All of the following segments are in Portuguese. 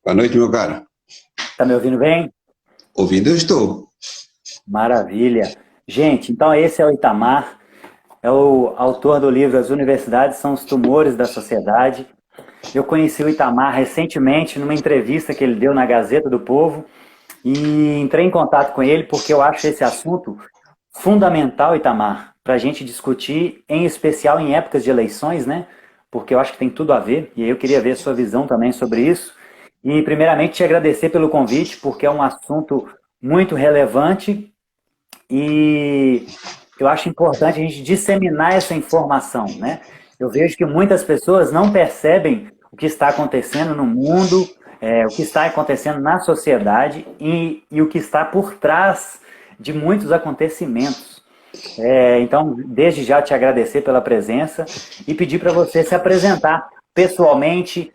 Boa noite, meu caro. Tá me ouvindo bem? Ouvindo eu estou. Maravilha. Gente, então esse é o Itamar, é o autor do livro As Universidades são os Tumores da Sociedade. Eu conheci o Itamar recentemente numa entrevista que ele deu na Gazeta do Povo e entrei em contato com ele porque eu acho esse assunto fundamental, Itamar, para a gente discutir, em especial em épocas de eleições, né? Porque eu acho que tem tudo a ver, e eu queria ver a sua visão também sobre isso. E, primeiramente, te agradecer pelo convite, porque é um assunto muito relevante e eu acho importante a gente disseminar essa informação, né? Eu vejo que muitas pessoas não percebem o que está acontecendo no mundo, o que está acontecendo na sociedade e o que está por trás de muitos acontecimentos. Então, desde já te agradecer pela presença e pedir para você se apresentar pessoalmente,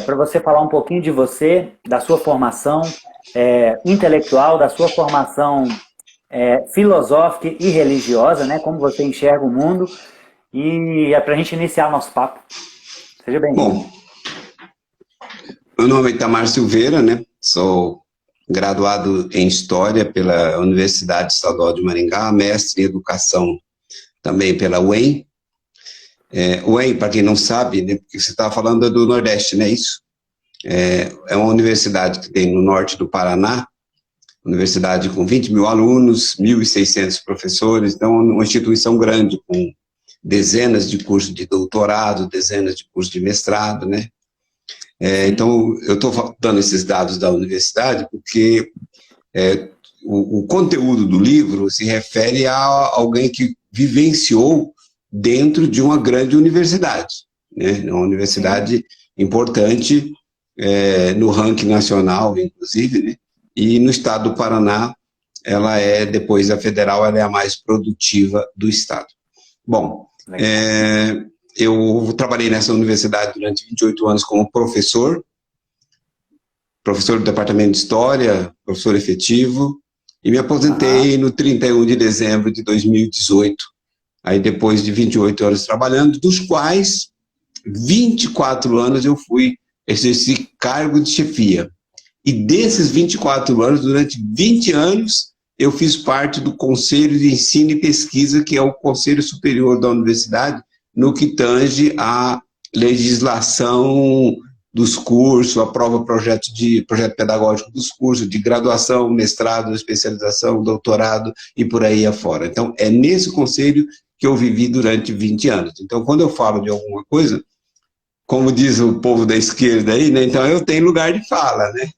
para você falar um pouquinho de você, da sua formação intelectual, da sua formação filosófica e religiosa, né? Como você enxerga o mundo. E é para a gente iniciar o nosso papo. Seja bem-vindo. Bom, meu nome é Itamar Silveira, né? Sou graduado em História pela Universidade Estadual de Maringá, mestre em Educação também pela UEM. UEM, para quem não sabe, né, porque você estava falando do Nordeste, não é isso? É uma universidade que tem no norte do Paraná, universidade com 20 mil alunos, 1.600 professores, então é uma instituição grande, com dezenas de cursos de doutorado, dezenas de cursos de mestrado, né? Então, eu estou dando esses dados da universidade porque o conteúdo do livro se refere a alguém que vivenciou dentro de uma grande universidade, né? Uma universidade importante no ranking nacional, inclusive, né? E no estado do Paraná, ela é, depois da federal, ela é a mais produtiva do estado. Bom, eu trabalhei nessa universidade durante 28 anos como professor do departamento de História, professor efetivo, e me aposentei no 31 de dezembro de 2018, aí depois de 28 anos trabalhando, dos quais 24 anos eu fui exercer cargo de chefia. E desses 24 anos, durante 20 anos, eu fiz parte do Conselho de Ensino e Pesquisa, que é o Conselho Superior da Universidade, no que tange à legislação dos cursos, aprova projeto pedagógico dos cursos, de graduação, mestrado, especialização, doutorado e por aí afora. Então, é nesse conselho que eu vivi durante 20 anos. Então, quando eu falo de alguma coisa, como diz o povo da esquerda aí, né? Então eu tenho lugar de fala, né?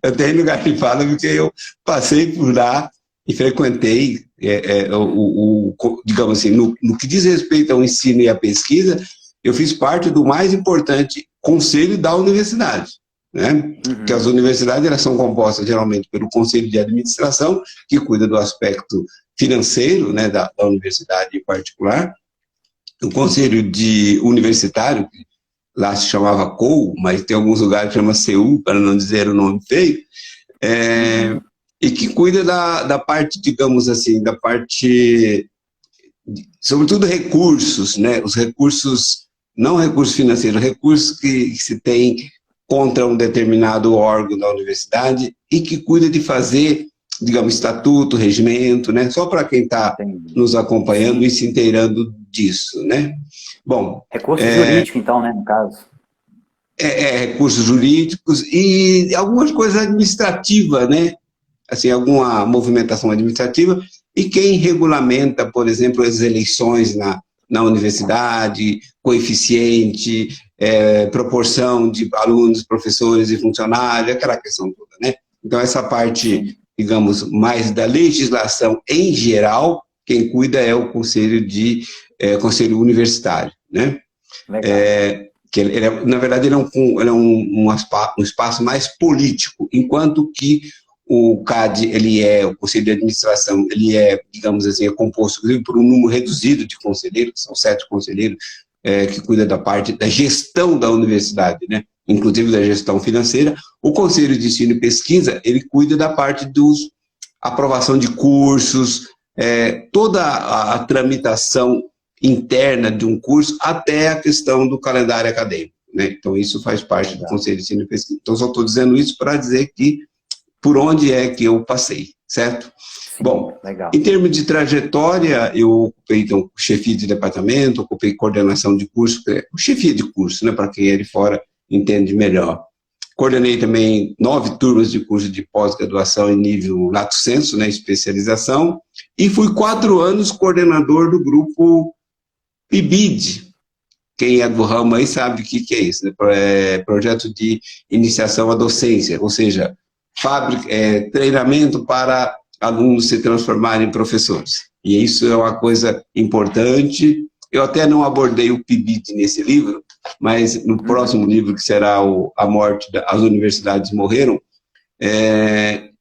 Eu tenho lugar de fala porque eu passei por lá e frequentei, digamos assim, no que diz respeito ao ensino e à pesquisa, eu fiz parte do mais importante conselho da universidade, né? Porque as universidades elas são compostas geralmente pelo conselho de administração, que cuida do aspecto financeiro, né, da universidade em particular, o conselho de universitário, que lá se chamava COU, mas tem alguns lugares que chama CU, para não dizer o nome feio, e que cuida da parte, digamos assim, da parte, sobretudo recursos, né? Os recursos, não recursos financeiros, recursos que se tem contra um determinado órgão da universidade e que cuida de fazer, digamos, estatuto, regimento, né? Só para quem está nos acompanhando e se inteirando disso, né? Bom, recurso jurídico, então, né, no caso. Recursos jurídicos e algumas coisas administrativas, né? Assim, alguma movimentação administrativa, e quem regulamenta, por exemplo, as eleições na universidade, coeficiente, proporção de alunos, professores e funcionários, aquela questão toda, né? Então, essa parte, digamos, mais da legislação em geral, quem cuida é o Conselho Universitário, né? Que na verdade, ele é um espaço mais político, enquanto que o CAD, o Conselho de Administração, ele digamos assim, é composto por um número reduzido de conselheiros, são 7 conselheiros, que cuida da parte da gestão da universidade, né? Inclusive da gestão financeira. O Conselho de Ensino e Pesquisa, ele cuida da parte dos aprovação de cursos, toda a tramitação interna de um curso, até a questão do calendário acadêmico, né? Então, isso faz parte do Legal. Conselho de Ensino e Pesquisa. Então, só estou dizendo isso para dizer que por onde é que eu passei, certo? Sim, Bom, legal. em termos de trajetória, eu ocupei, então, chefia de departamento, ocupei coordenação de curso, chefia de curso, né, para quem é de fora entende melhor. Coordenei também 9 turmas de curso de pós-graduação em nível lato sensu, né, especialização, e fui 4 anos coordenador do grupo PIBID. Quem é do ramo aí sabe o que é isso, né? É projeto de iniciação à docência, ou seja, treinamento para alunos se transformarem em professores. E isso é uma coisa importante. Eu até não abordei o PIBID nesse livro, mas no próximo livro, que será A Morte, as Universidades Morreram,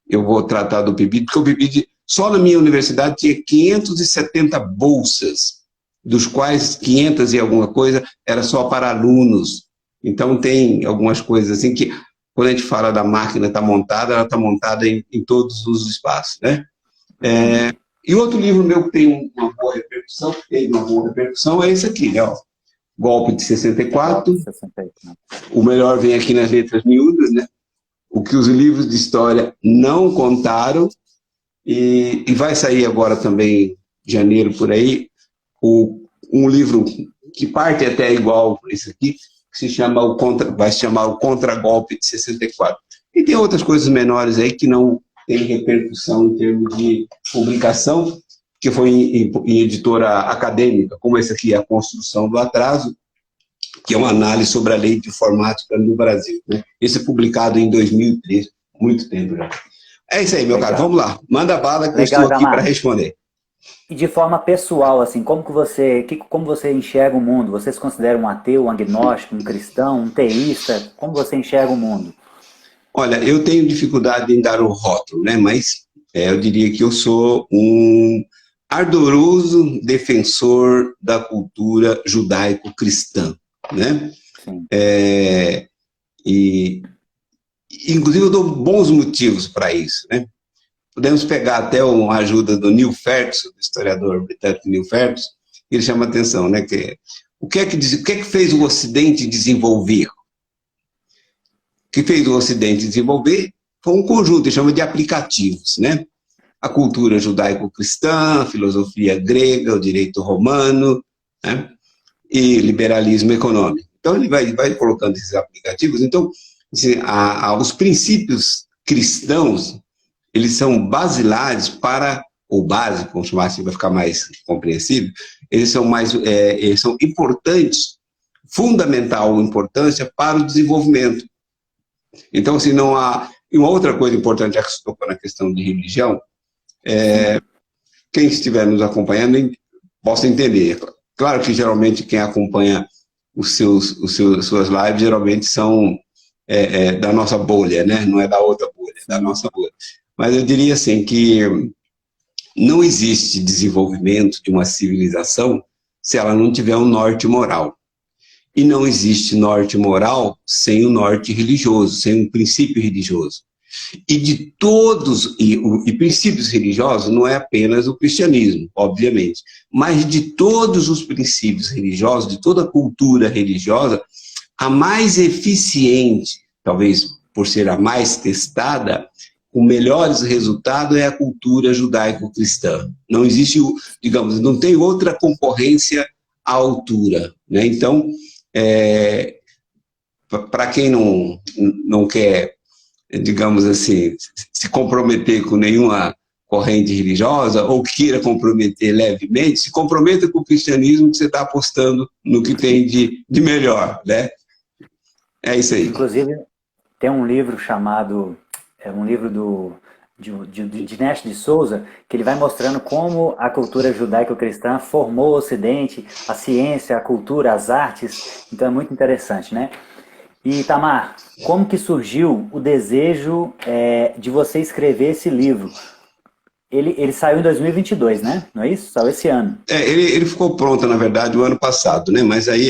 eu vou tratar do PIBID, porque o PIBID, só na minha universidade, tinha 570 bolsas, dos quais 500 e alguma coisa era só para alunos. Então, tem algumas coisas assim que, quando a gente fala da máquina estar montada, ela está montada em todos os espaços, né? E outro livro meu que tem uma boa repercussão, é esse aqui, né? Ó, Golpe de 64. O melhor vem aqui nas letras miúdas, né? O que os livros de história não contaram. E vai sair agora também, em janeiro, por aí, um livro que parte até igual esse aqui, que vai se chamar o Contragolpe de 64. E tem outras coisas menores aí que não tem repercussão em termos de publicação, que foi em editora acadêmica, como esse aqui, A Construção do Atraso, que é uma análise sobre a lei de informática no Brasil, né? Esse é publicado em 2003, muito tempo já. É isso aí, meu caro, vamos lá. Manda bala que eu estou aqui para responder. E de forma pessoal, assim, como você enxerga o mundo? Você se considera um ateu, um agnóstico, um cristão, um teísta? Como você enxerga o mundo? Olha, eu tenho dificuldade em dar o rótulo, né? Mas eu diria que eu sou um ardoroso defensor da cultura judaico-cristã, né? Sim. Inclusive, eu dou bons motivos para isso, né? Podemos pegar até uma ajuda do Neil Ferguson, do historiador britânico Neil Ferguson, que ele chama atenção, né? O que é que fez o Ocidente desenvolver? O que fez o Ocidente desenvolver foi um conjunto, ele chama de aplicativos, né? A cultura judaico-cristã, a filosofia grega, o direito romano, né? E liberalismo econômico. Então, ele vai colocando esses aplicativos. Então, os princípios cristãos, eles são basilares ou básicos, vamos chamar assim, vai ficar mais compreensível, eles são importantes, fundamental importância para o desenvolvimento. Então, assim, não há... E uma outra coisa importante, já que você tocou na questão de religião, quem estiver nos acompanhando possa entender. Claro que, geralmente, quem acompanha suas lives, geralmente são da nossa bolha, né? Não é da outra bolha, é da nossa bolha. Mas eu diria assim que não existe desenvolvimento de uma civilização se ela não tiver um norte moral. E não existe norte moral sem o norte religioso, sem um princípio religioso. E princípios religiosos não é apenas o cristianismo, obviamente, mas de todos os princípios religiosos, de toda a cultura religiosa, a mais eficiente, talvez por ser a mais testada, com melhores resultados é a cultura judaico-cristã. Não existe, digamos, não tem outra concorrência à altura, né? Então, para quem não quer, digamos assim, se comprometer com nenhuma corrente religiosa, ou queira comprometer levemente, se comprometa com o cristianismo, que você está apostando no que tem de melhor, né? É isso aí. Inclusive, tem um livro chamado... um livro de Dinesh de Souza, que ele vai mostrando como a cultura judaico-cristã formou o Ocidente, a ciência, a cultura, as artes. Então é muito interessante, né? E, Itamar, como que surgiu o desejo de você escrever esse livro? Ele saiu em 2022, né? Não é isso? Saiu esse ano. Ele ficou pronto, na verdade, o ano passado, né? Mas aí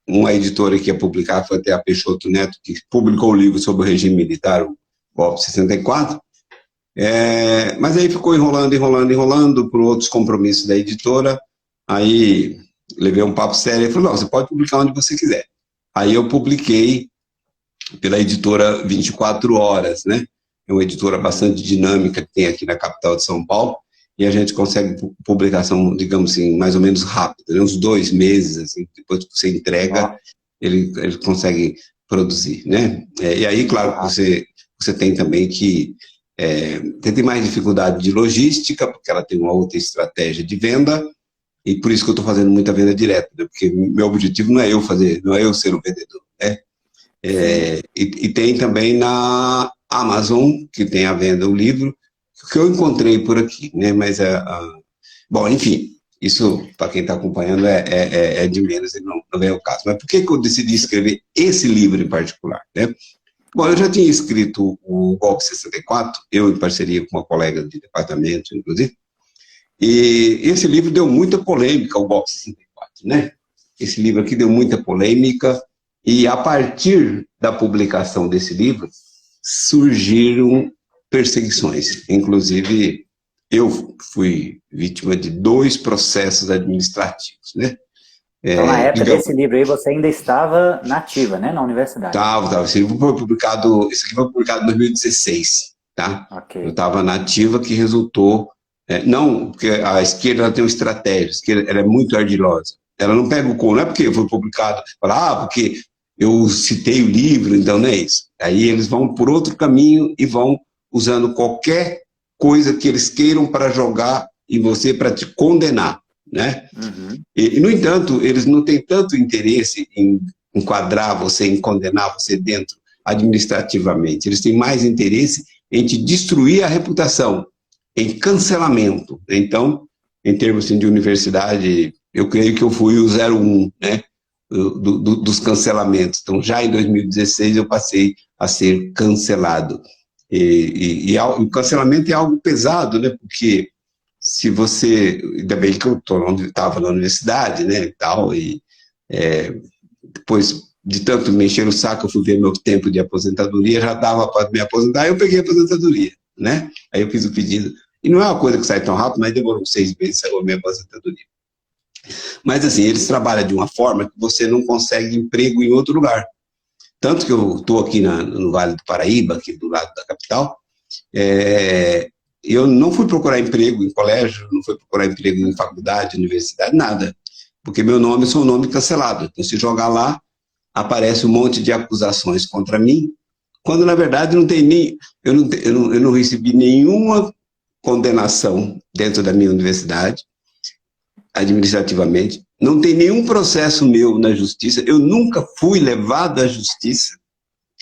uma editora que ia publicar foi até a Peixoto Neto, que publicou o livro sobre o regime militar, o Golpe 64. Mas aí ficou enrolando por outros compromissos da editora. Aí levei um papo sério e falei, não, você pode publicar onde você quiser. Aí eu publiquei pela editora 24 Horas, né? É uma editora bastante dinâmica que tem aqui na capital de São Paulo, e a gente consegue publicação, digamos assim, mais ou menos rápida, né? Uns 2 meses, assim, depois que você entrega, ele consegue produzir, né? E aí, claro, você tem também que tem mais dificuldade de logística, porque ela tem uma outra estratégia de venda, e por isso que eu estou fazendo muita venda direta, né? Porque meu objetivo não é eu ser o vendedor, né? E tem também na Amazon, que tem a venda do livro, que eu encontrei por aqui, né? Mas, bom, enfim, isso, para quem está acompanhando, é de menos e não vem ao caso. Mas por que eu decidi escrever esse livro em particular, né? Bom, eu já tinha escrito o Golpe 64, eu em parceria com uma colega de departamento, inclusive, e esse livro deu muita polêmica, o Golpe 64, né? Esse livro aqui deu muita polêmica, e a partir da publicação desse livro, surgiram perseguições. Inclusive, eu fui vítima de 2 processos administrativos, né? Então, na época desse livro aí, você ainda estava nativa, né, na universidade? Estava. Esse aqui foi publicado em 2016, tá? Okay. Eu estava nativa, que resultou... não, porque a esquerda ela tem uma estratégia, a esquerda ela é muito ardilosa. Ela não pega o não é porque foi publicado, porque eu citei o livro, então não é isso. Aí eles vão por outro caminho e vão usando qualquer coisa que eles queiram para jogar em você, para te condenar, né? Uhum. E, no entanto, eles não têm tanto interesse em enquadrar você, em condenar você dentro administrativamente. Eles têm mais interesse em te destruir a reputação, em cancelamento. Então, em termos assim, de universidade, eu creio que eu fui o 01, né? Dos cancelamentos. Então, já em 2016, eu passei a ser cancelado. E o cancelamento é algo pesado, né? Porque se você... Ainda bem que eu estava na universidade, né? Depois de tanto me encher o saco, eu fui ver meu tempo de aposentadoria, já dava para me aposentar, eu peguei a aposentadoria, né? Aí eu fiz o pedido. E não é uma coisa que sai tão rápido, mas demorou 6 meses, saiu a minha aposentadoria. Mas, assim, eles trabalham de uma forma que você não consegue emprego em outro lugar. Tanto que eu estou aqui no Vale do Paraíba, aqui do lado da capital, eu não fui procurar emprego em colégio, não fui procurar emprego em faculdade, universidade, nada. Porque meu nome é um nome cancelado. Então, se jogar lá, aparece um monte de acusações contra mim, quando, na verdade, não tem nem... Eu não recebi nenhuma condenação dentro da minha universidade, administrativamente, não tem nenhum processo meu na justiça, eu nunca fui levado à justiça.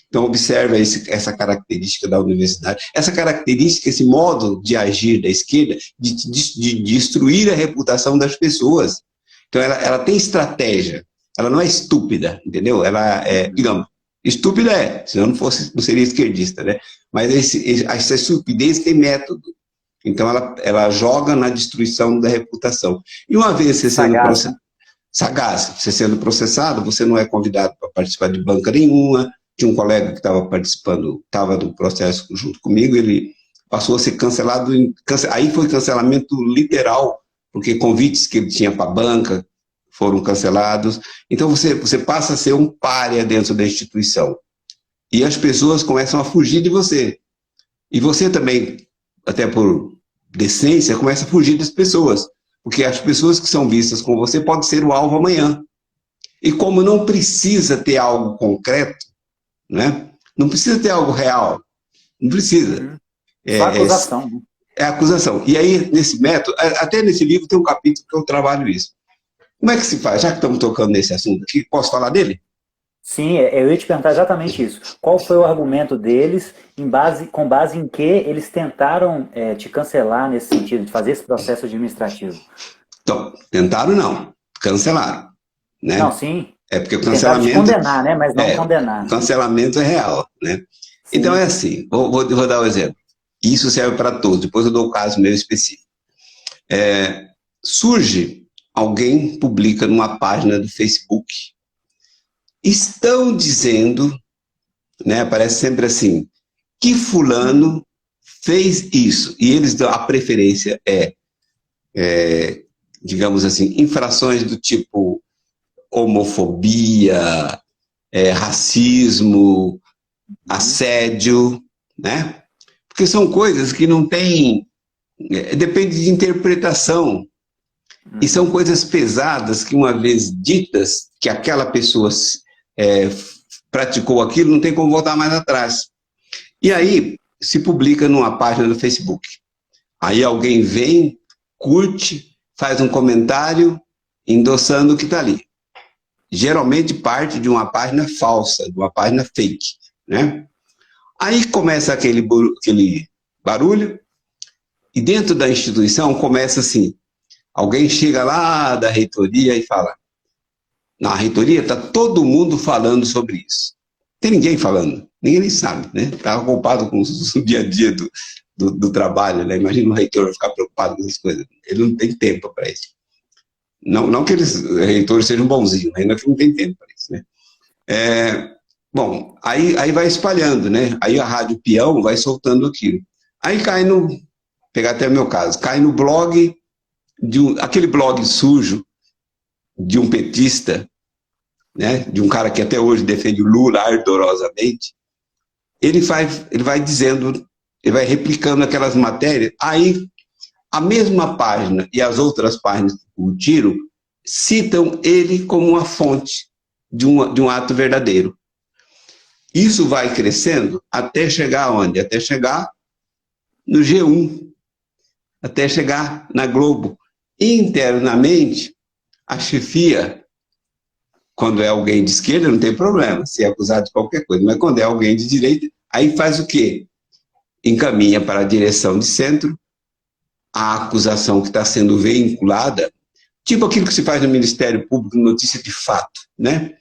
Então, observa essa característica da universidade, essa característica, esse modo de agir da esquerda, de destruir a reputação das pessoas. Então, ela tem estratégia, ela não é estúpida, entendeu? Ela digamos, estúpida senão não seria esquerdista, né? Mas essa estupidez tem método. Então, ela joga na destruição da reputação. E uma vez você sendo sagaz, você sendo processado, você não é convidado para participar de banca nenhuma. Tinha um colega que estava participando, estava no processo junto comigo, ele passou a ser cancelado. Aí foi cancelamento literal, porque convites que ele tinha para a banca foram cancelados. Então, você passa a ser um pária dentro da instituição. E as pessoas começam a fugir de você. E você também, até por decência, começa a fugir das pessoas, porque as pessoas que são vistas com você podem ser o alvo amanhã. E como não precisa ter algo concreto, né? Não precisa ter algo real, não precisa. Só acusação. É acusação. E aí, nesse método, até nesse livro tem um capítulo que eu trabalho isso. Como é que se faz? Já que estamos tocando nesse assunto aqui, posso falar dele? Sim, eu ia te perguntar exatamente isso. Qual foi o argumento deles, com base em que eles tentaram te cancelar nesse sentido, de fazer esse processo administrativo? Então, tentaram não, cancelaram. Né? Não, sim. É porque o cancelamento... Tentaram te condenar, né? Mas não condenar. O cancelamento é real, né? Sim. Então é assim, vou dar um exemplo. Isso serve para todos, depois eu dou o caso meu específico. Surge, alguém publica numa página do Facebook, estão dizendo, né, aparece sempre assim, que fulano fez isso, e eles dão a preferência digamos assim, infrações do tipo homofobia, racismo, assédio, né? Porque são coisas que não têm... depende de interpretação. E são coisas pesadas que, uma vez ditas, que aquela pessoa praticou aquilo, não tem como voltar mais atrás. E aí, se publica numa página do Facebook. Aí alguém vem, curte, faz um comentário, endossando o que está ali. Geralmente parte de uma página falsa, de uma página fake, né? Aí começa aquele barulho, e dentro da instituição começa assim, alguém chega lá da reitoria e fala, na reitoria está todo mundo falando sobre isso. Não tem ninguém falando, ninguém nem sabe, né? Está ocupado com o dia a dia do trabalho, né? Imagina o reitor ficar preocupado com essas coisas. Ele não tem tempo para isso. Não que eles, reitores, sejam bonzinhos, ainda que não tem tempo para isso, né? Bom, aí vai espalhando, né? Aí a Rádio Peão vai soltando aquilo. Aí cai pegar até o meu caso, cai no blog, aquele blog sujo de um petista, né? De um cara que até hoje defende o Lula ardorosamente. Ele vai dizendo, ele vai replicando aquelas matérias, aí a mesma página e as outras páginas que curtiram citam ele como uma fonte de um ato verdadeiro. Isso vai crescendo até chegar onde? Até chegar no G1, até chegar na Globo. Internamente, a chefia, quando é alguém de esquerda, não tem problema, se é acusado de qualquer coisa, mas quando é alguém de direita, aí faz o quê? Encaminha para a direção de centro a acusação que está sendo veiculada, tipo aquilo que se faz no Ministério Público, notícia de fato, né?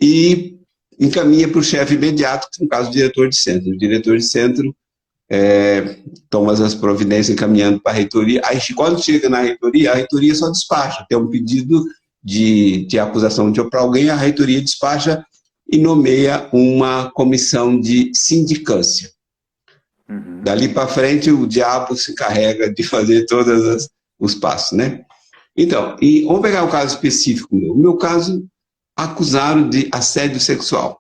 E encaminha para o chefe imediato, que no caso o diretor de centro. O diretor de centro toma as providências encaminhando para a reitoria. Aí, quando chega na reitoria, a reitoria só despacha. Tem um pedido de acusação para alguém, a reitoria despacha e nomeia uma comissão de sindicância. Dali para frente, o diabo se carrega de fazer todos os passos, né? Então, vamos pegar o caso específico meu. O meu caso, acusaram de assédio sexual.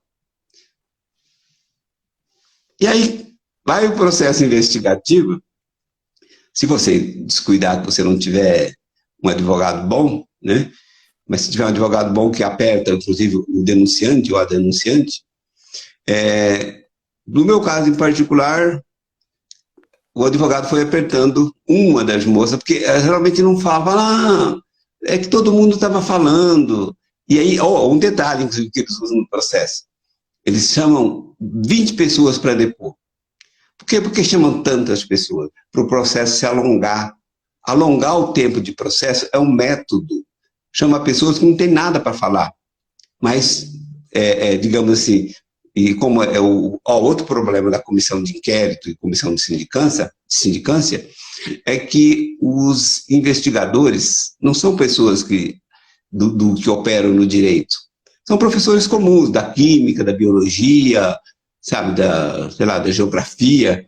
E aí, vai o processo investigativo. Se você descuidar, que você não tiver um advogado bom, né? Mas se tiver um advogado bom que aperta, inclusive, o denunciante ou a denunciante, no meu caso em particular, o advogado foi apertando uma das moças, porque geralmente não falava, é que todo mundo estava falando. E aí, um detalhe, inclusive, que eles usam no processo. Eles chamam 20 pessoas para depor. Por quê? Porque chamam tantas pessoas? Para o processo se alongar. Alongar o tempo de processo é um método. Chama pessoas que não têm nada para falar. Mas, digamos assim, e como é outro problema da comissão de inquérito e comissão de sindicância, é que os investigadores não são pessoas que operam no direito. São professores comuns, da química, da biologia, sabe, da geografia.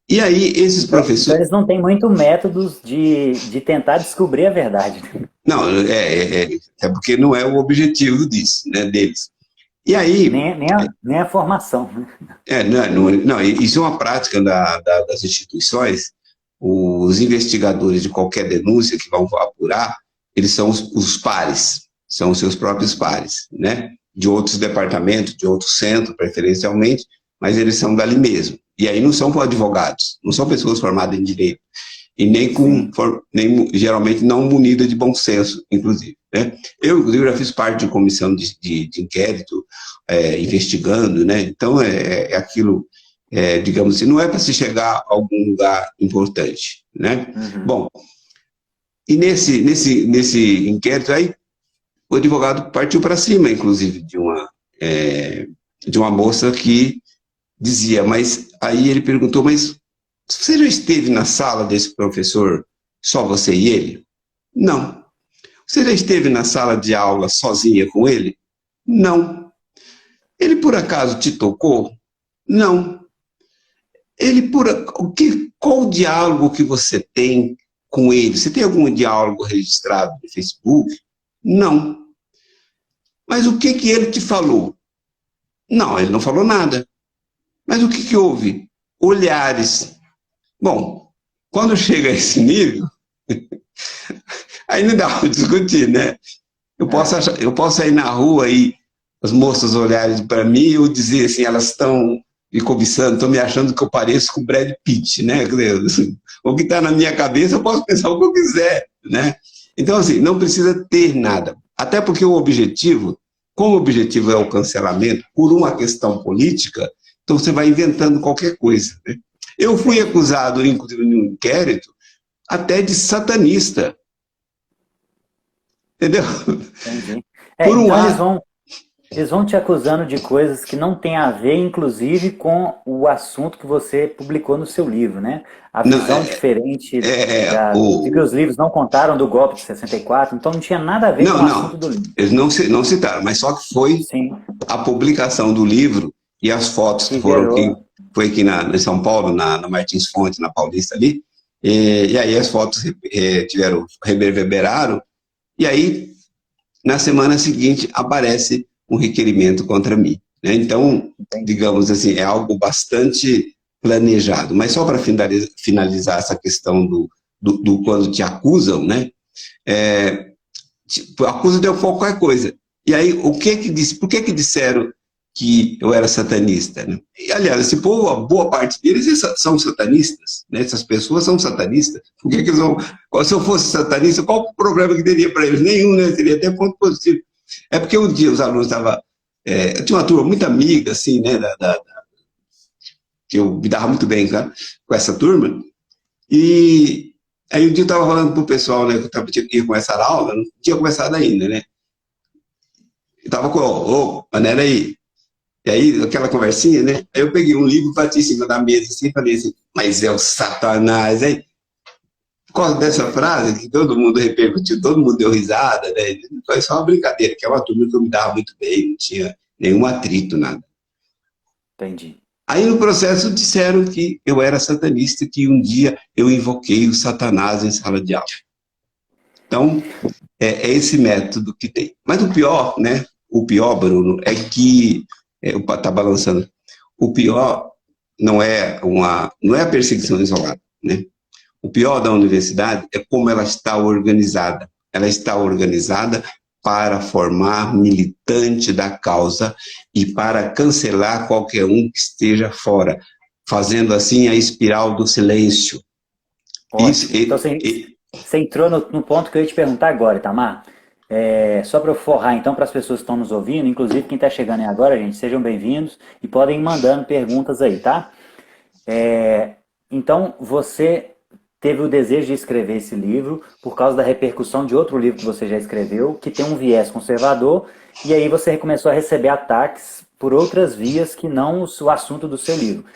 E aí, esses professores... Eles não têm muito métodos de tentar descobrir a verdade. Não, é porque não é o objetivo disso, né, deles. E aí... Nem a formação. Não, isso é uma prática das instituições. Os investigadores de qualquer denúncia que vão apurar, eles são os pares, são os seus próprios pares, né? De outros departamentos, de outros centros, preferencialmente, mas eles são dali mesmo. E aí não são advogados, não são pessoas formadas em direito, e nem geralmente não munidas de bom senso, inclusive, né? Eu, inclusive, já fiz parte de comissão de inquérito, investigando, né? Então, aquilo, digamos assim, não é para se chegar a algum lugar importante, né? Bom, e nesse inquérito aí, o advogado partiu para cima, inclusive, de uma moça que dizia, mas aí ele perguntou, mas você já esteve na sala desse professor, só você e ele? Não. Você já esteve na sala de aula sozinha com ele? Não. Ele por acaso te tocou? Não. Qual o diálogo que você tem com ele? Você tem algum diálogo registrado no Facebook? Não. Mas o que ele te falou? Não, ele não falou nada. Mas o que houve? Olhares. Bom, quando chega a esse nível, aí não dá para discutir, né? Eu posso sair na rua e as moças olharem para mim e eu dizer assim, elas estão me cobiçando, estão me achando que eu pareço com o Brad Pitt, né? O que está na minha cabeça eu posso pensar o que eu quiser, né? Então, assim, não precisa ter nada. Até porque o objetivo, como o objetivo é o cancelamento por uma questão política, então você vai inventando qualquer coisa, né? Eu fui acusado, inclusive, em um inquérito, até de satanista. Entendeu? Entendi. Por um então eles vão te acusando de coisas que não tem a ver, inclusive, com o assunto que você publicou no seu livro, né? A visão diferente de que os livros não contaram do golpe de 64, então não tinha nada a ver com o assunto do livro. Eles não citaram, mas só que foi a publicação do livro e as fotos que foram foi aqui em São Paulo, na Martins Fontes, na Paulista ali, e aí as fotos reverberaram, e aí, na semana seguinte, aparece um requerimento contra mim, né? Então, digamos assim, é algo bastante planejado. Mas só para finalizar essa questão do quando te acusam, né? Acusa de qualquer coisa. E aí, por que disseram que eu era satanista, né? E, aliás, esse povo, a boa parte deles são satanistas, né? Essas pessoas são satanistas. Por que eles vão... Se eu fosse satanista, qual o problema que teria para eles? Nenhum, né? Teria até ponto positivo. É porque um dia os alunos estavam... eu tinha uma turma muito amiga, assim, né? Que eu me dava muito bem, cara, com essa turma. E aí um dia eu estava falando para o pessoal, né? Que eu ia começar a aula, não tinha começado ainda, né? Eu estava com... Ô, Manera aí... E aí, aquela conversinha, né? Aí eu peguei um livro, bati em cima da mesa, assim, e falei assim, mas é o Satanás, hein? Por causa dessa frase, que todo mundo repercutiu, todo mundo deu risada, né? Foi só uma brincadeira, que é uma turma que eu me dava muito bem, não tinha nenhum atrito, nada. Entendi. Aí, no processo, disseram que eu era satanista, que um dia eu invoquei o Satanás em sala de aula. Então, é esse método que tem. Mas o pior, né? O pior, Bruno, é que... tá balançando. O pior não é a perseguição isolada, né? O pior da universidade é como ela está organizada. Ela está organizada para formar militante da causa e para cancelar qualquer um que esteja fora, fazendo assim a espiral do silêncio. Então você entrou no ponto que eu ia te perguntar agora, Itamar. Só para eu forrar, então, para as pessoas que estão nos ouvindo, inclusive quem está chegando aí agora, gente, sejam bem-vindos e podem ir mandando perguntas aí, tá? Então, você teve o desejo de escrever esse livro por causa da repercussão de outro livro que você já escreveu, que tem um viés conservador, e aí você começou a receber ataques por outras vias que não o assunto do seu livro.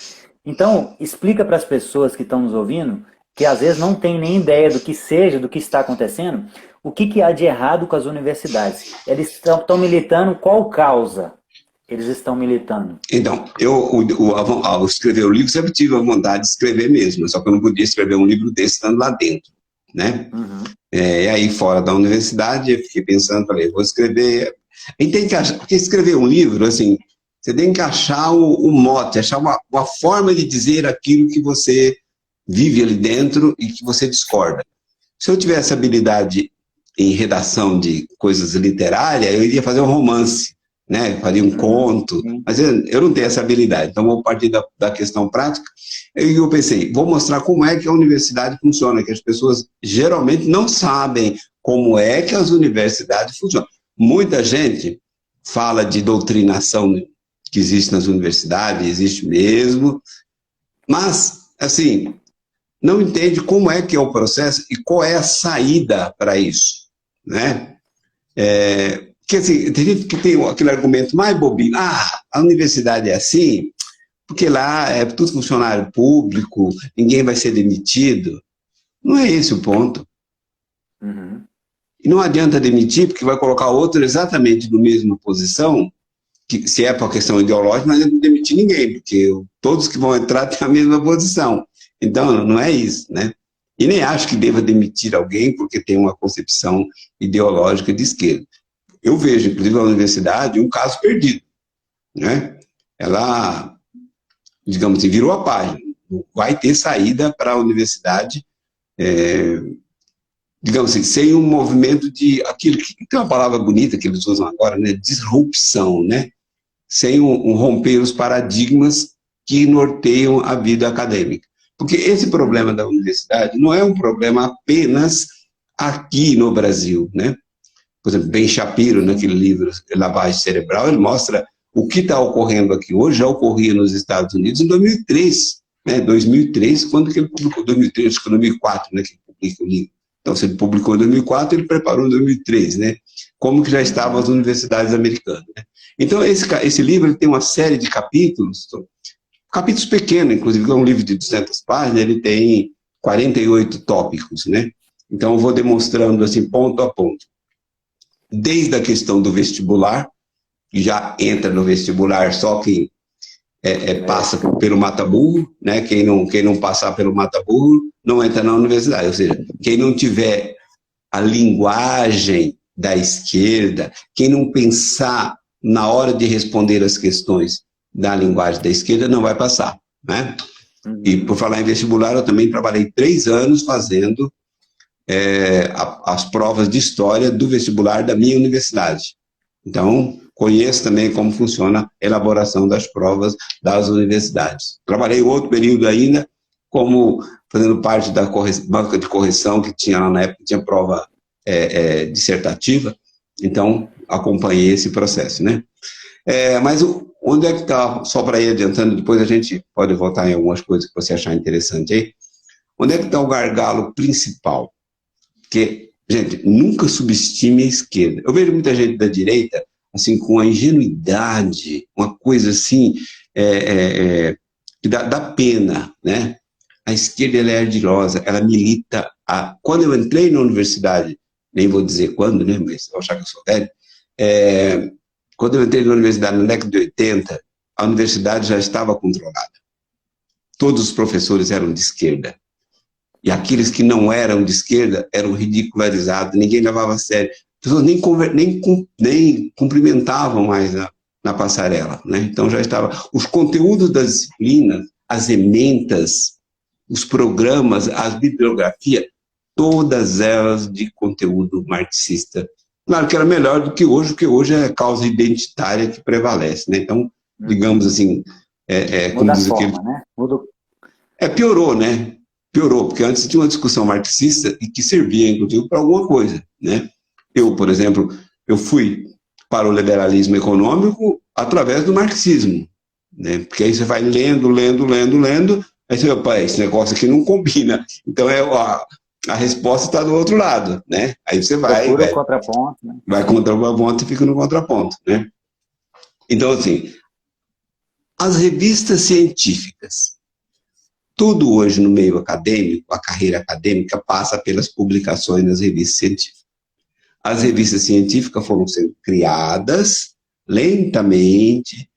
Então, explica para as pessoas que estão nos ouvindo, que às vezes não tem nem ideia do que seja, do que está acontecendo, o que há de errado com as universidades? Eles estão militando qual causa? Eles estão militando. Então, ao escrever o livro, sempre tive a vontade de escrever mesmo, só que eu não podia escrever um livro desse estando lá dentro, né? Uhum. E aí, fora da universidade, eu fiquei pensando, falei, vou escrever... E tem que achar, porque escrever um livro, assim, você tem que achar o mote, achar uma forma de dizer aquilo que você vive ali dentro e que você discorda. Se eu tivesse habilidade em redação de coisas literárias, eu iria fazer um romance, né? Faria um conto, mas eu não tenho essa habilidade, então vou partir da questão prática. E eu pensei, vou mostrar como é que a universidade funciona, que as pessoas geralmente não sabem como é que as universidades funcionam. Muita gente fala de doutrinação que existe nas universidades, existe mesmo, mas, assim, não entende como é que é o processo e qual é a saída para isso, né? Porque assim, tem gente que tem aquele argumento mais bobinho, a universidade é assim, porque lá é tudo funcionário público, ninguém vai ser demitido. Não é esse o ponto. Uhum. E não adianta demitir, porque vai colocar outro exatamente na mesma posição, que se é por questão ideológica, mas não demitir ninguém, porque todos que vão entrar têm a mesma posição. Então, não é isso, né? E nem acho que deva demitir alguém porque tem uma concepção ideológica de esquerda. eu vejo, inclusive, na universidade, um caso perdido, né? Ela, digamos assim, virou a página. Vai ter saída para a universidade, digamos assim, sem um movimento de aquilo que tem uma palavra bonita que eles usam agora, né? Disrupção, né? Sem um romper os paradigmas que norteiam a vida acadêmica. Porque esse problema da universidade não é um problema apenas aqui no Brasil, né? Por exemplo, Ben Shapiro, naquele livro Lavagem Cerebral, ele mostra o que está ocorrendo aqui hoje, já ocorria nos Estados Unidos em 2003, né? 2003, quando que ele publicou? 2003, acho que 2004, né? Que ele publica o livro. Então, se ele publicou em 2004, ele preparou em 2003, né? Como que já estavam as universidades americanas, né? Então, esse livro ele tem uma série de capítulos pequenos, inclusive, é um livro de 200 páginas, ele tem 48 tópicos, né? Então, eu vou demonstrando, assim, ponto a ponto. Desde a questão do vestibular, que já entra no vestibular só quem passa pelo mata-burro, né? Quem não passar pelo mata-burro não entra na universidade. Ou seja, quem não tiver a linguagem da esquerda, quem não pensar na hora de responder as questões da linguagem da esquerda não vai passar, né? E por falar em vestibular, eu também trabalhei 3 anos fazendo as provas de história do vestibular da minha universidade. Então, conheço também como funciona a elaboração das provas das universidades. Trabalhei outro período ainda, como fazendo parte da banca de correção que tinha lá na época, tinha prova dissertativa, então acompanhei esse processo, né? Mas onde é que está, só para ir adiantando, depois a gente pode voltar em algumas coisas que você achar interessante aí, onde é que está o gargalo principal? Porque, gente, nunca subestime a esquerda. Eu vejo muita gente da direita, assim, com a ingenuidade, uma coisa assim, que dá pena, né? A esquerda, ela é ardilosa, ela milita. Quando eu entrei na universidade, nem vou dizer quando, né? Mas vou achar que eu sou velho. Quando eu entrei na universidade na década de 80, a universidade já estava controlada. Todos os professores eram de esquerda. E aqueles que não eram de esquerda eram ridicularizados, ninguém levava a sério. As pessoas nem cumprimentavam mais na passarela, né? Então já estava. Os conteúdos das disciplinas, as ementas, os programas, as bibliografias, todas elas de conteúdo marxista. Claro que era melhor do que hoje, porque hoje é a causa identitária que prevalece, né? Então, digamos assim, como diz aquele... né? Piorou, né? Piorou, porque antes tinha uma discussão marxista e que servia, inclusive, para alguma coisa, né? Eu, por exemplo, eu fui para o liberalismo econômico através do marxismo, né? Porque aí você vai lendo, aí você vai, esse negócio aqui não combina. Então, a resposta está do outro lado, né? Aí você vai... Procura o contraponto, né? Vai contra o contraponto e fica no contraponto, né? Então, assim, as revistas científicas, tudo hoje no meio acadêmico, a carreira acadêmica passa pelas publicações nas revistas científicas. As revistas científicas foram sendo criadas lentamente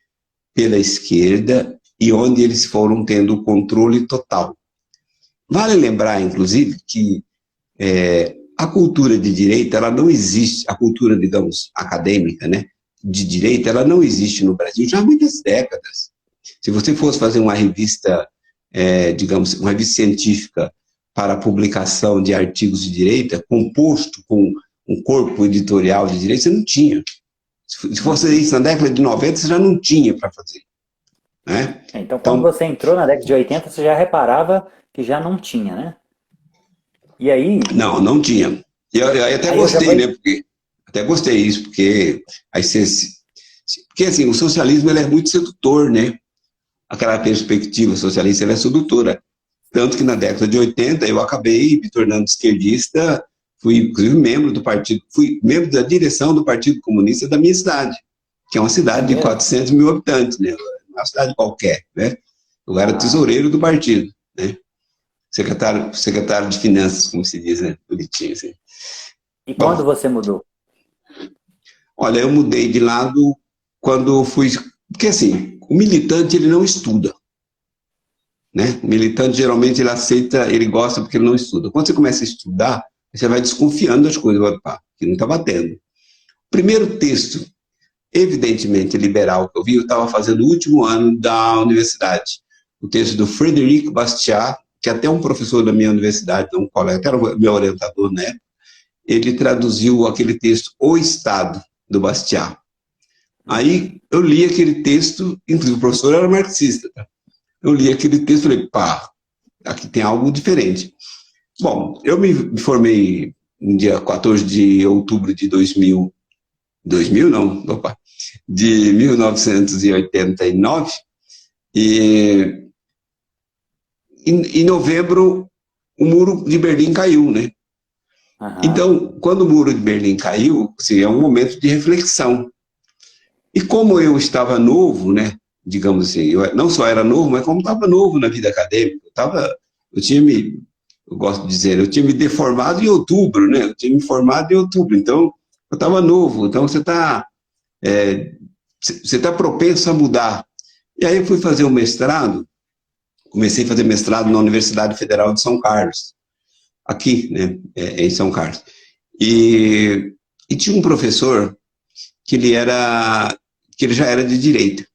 pela esquerda e onde eles foram tendo o controle total. Vale lembrar, inclusive, que a cultura de direita, ela não existe, a cultura, digamos, acadêmica, né, de direita, ela não existe no Brasil já há muitas décadas. Se você fosse fazer uma revista, digamos, uma revista científica para a publicação de artigos de direita, composto com um corpo editorial de direita, você não tinha. Se fosse isso na década de 90, você já não tinha para fazer. Né? Então, quando você entrou na década de 80, você já reparava que já não tinha, né? E aí... Não tinha. E eu até gostei, né? Até gostei disso, porque aí porque assim, o socialismo ele é muito sedutor, né? Aquela perspectiva socialista ela é sedutora. Tanto que na década de 80 eu acabei me tornando esquerdista, fui inclusive fui membro da direção do Partido Comunista da minha cidade, que é uma cidade de 400 mil habitantes, né? Uma cidade qualquer, né? Eu era tesoureiro do partido, né? Secretário de Finanças, como se diz, né? Bonitinho, assim. E quando você mudou? Olha, eu mudei de lado quando fui... Porque, assim, o militante, ele não estuda. Né? O militante, geralmente, ele aceita, ele gosta porque ele não estuda. Quando você começa a estudar, você vai desconfiando das coisas, que não está batendo. primeiro texto, evidentemente liberal, que eu vi, eu estava fazendo o último ano da universidade. O texto do Frederic Bastiat, que até um professor da minha universidade, um colega, até era o meu orientador, né? Ele traduziu aquele texto, O Estado, do Bastiat. Aí eu li aquele texto, inclusive o professor era marxista, tá? Eu li aquele texto e falei, pá, aqui tem algo diferente. Bom, eu me formei no dia 14 de outubro de 2000 não, opa, de 1989, e em novembro o muro de Berlim caiu, né? Aham. Então, quando o muro de Berlim caiu, assim, é um momento de reflexão. E como eu estava novo, né, digamos assim, eu não só era novo, mas como estava novo na vida acadêmica, eu gosto de dizer, eu tinha me deformado em outubro, né, eu tinha me formado em outubro, então eu estava novo, então você tá propenso a mudar. E aí eu fui fazer o mestrado, comecei a fazer mestrado na Universidade Federal de São Carlos, aqui, né, em São Carlos. E tinha um professor que ele já era de direita,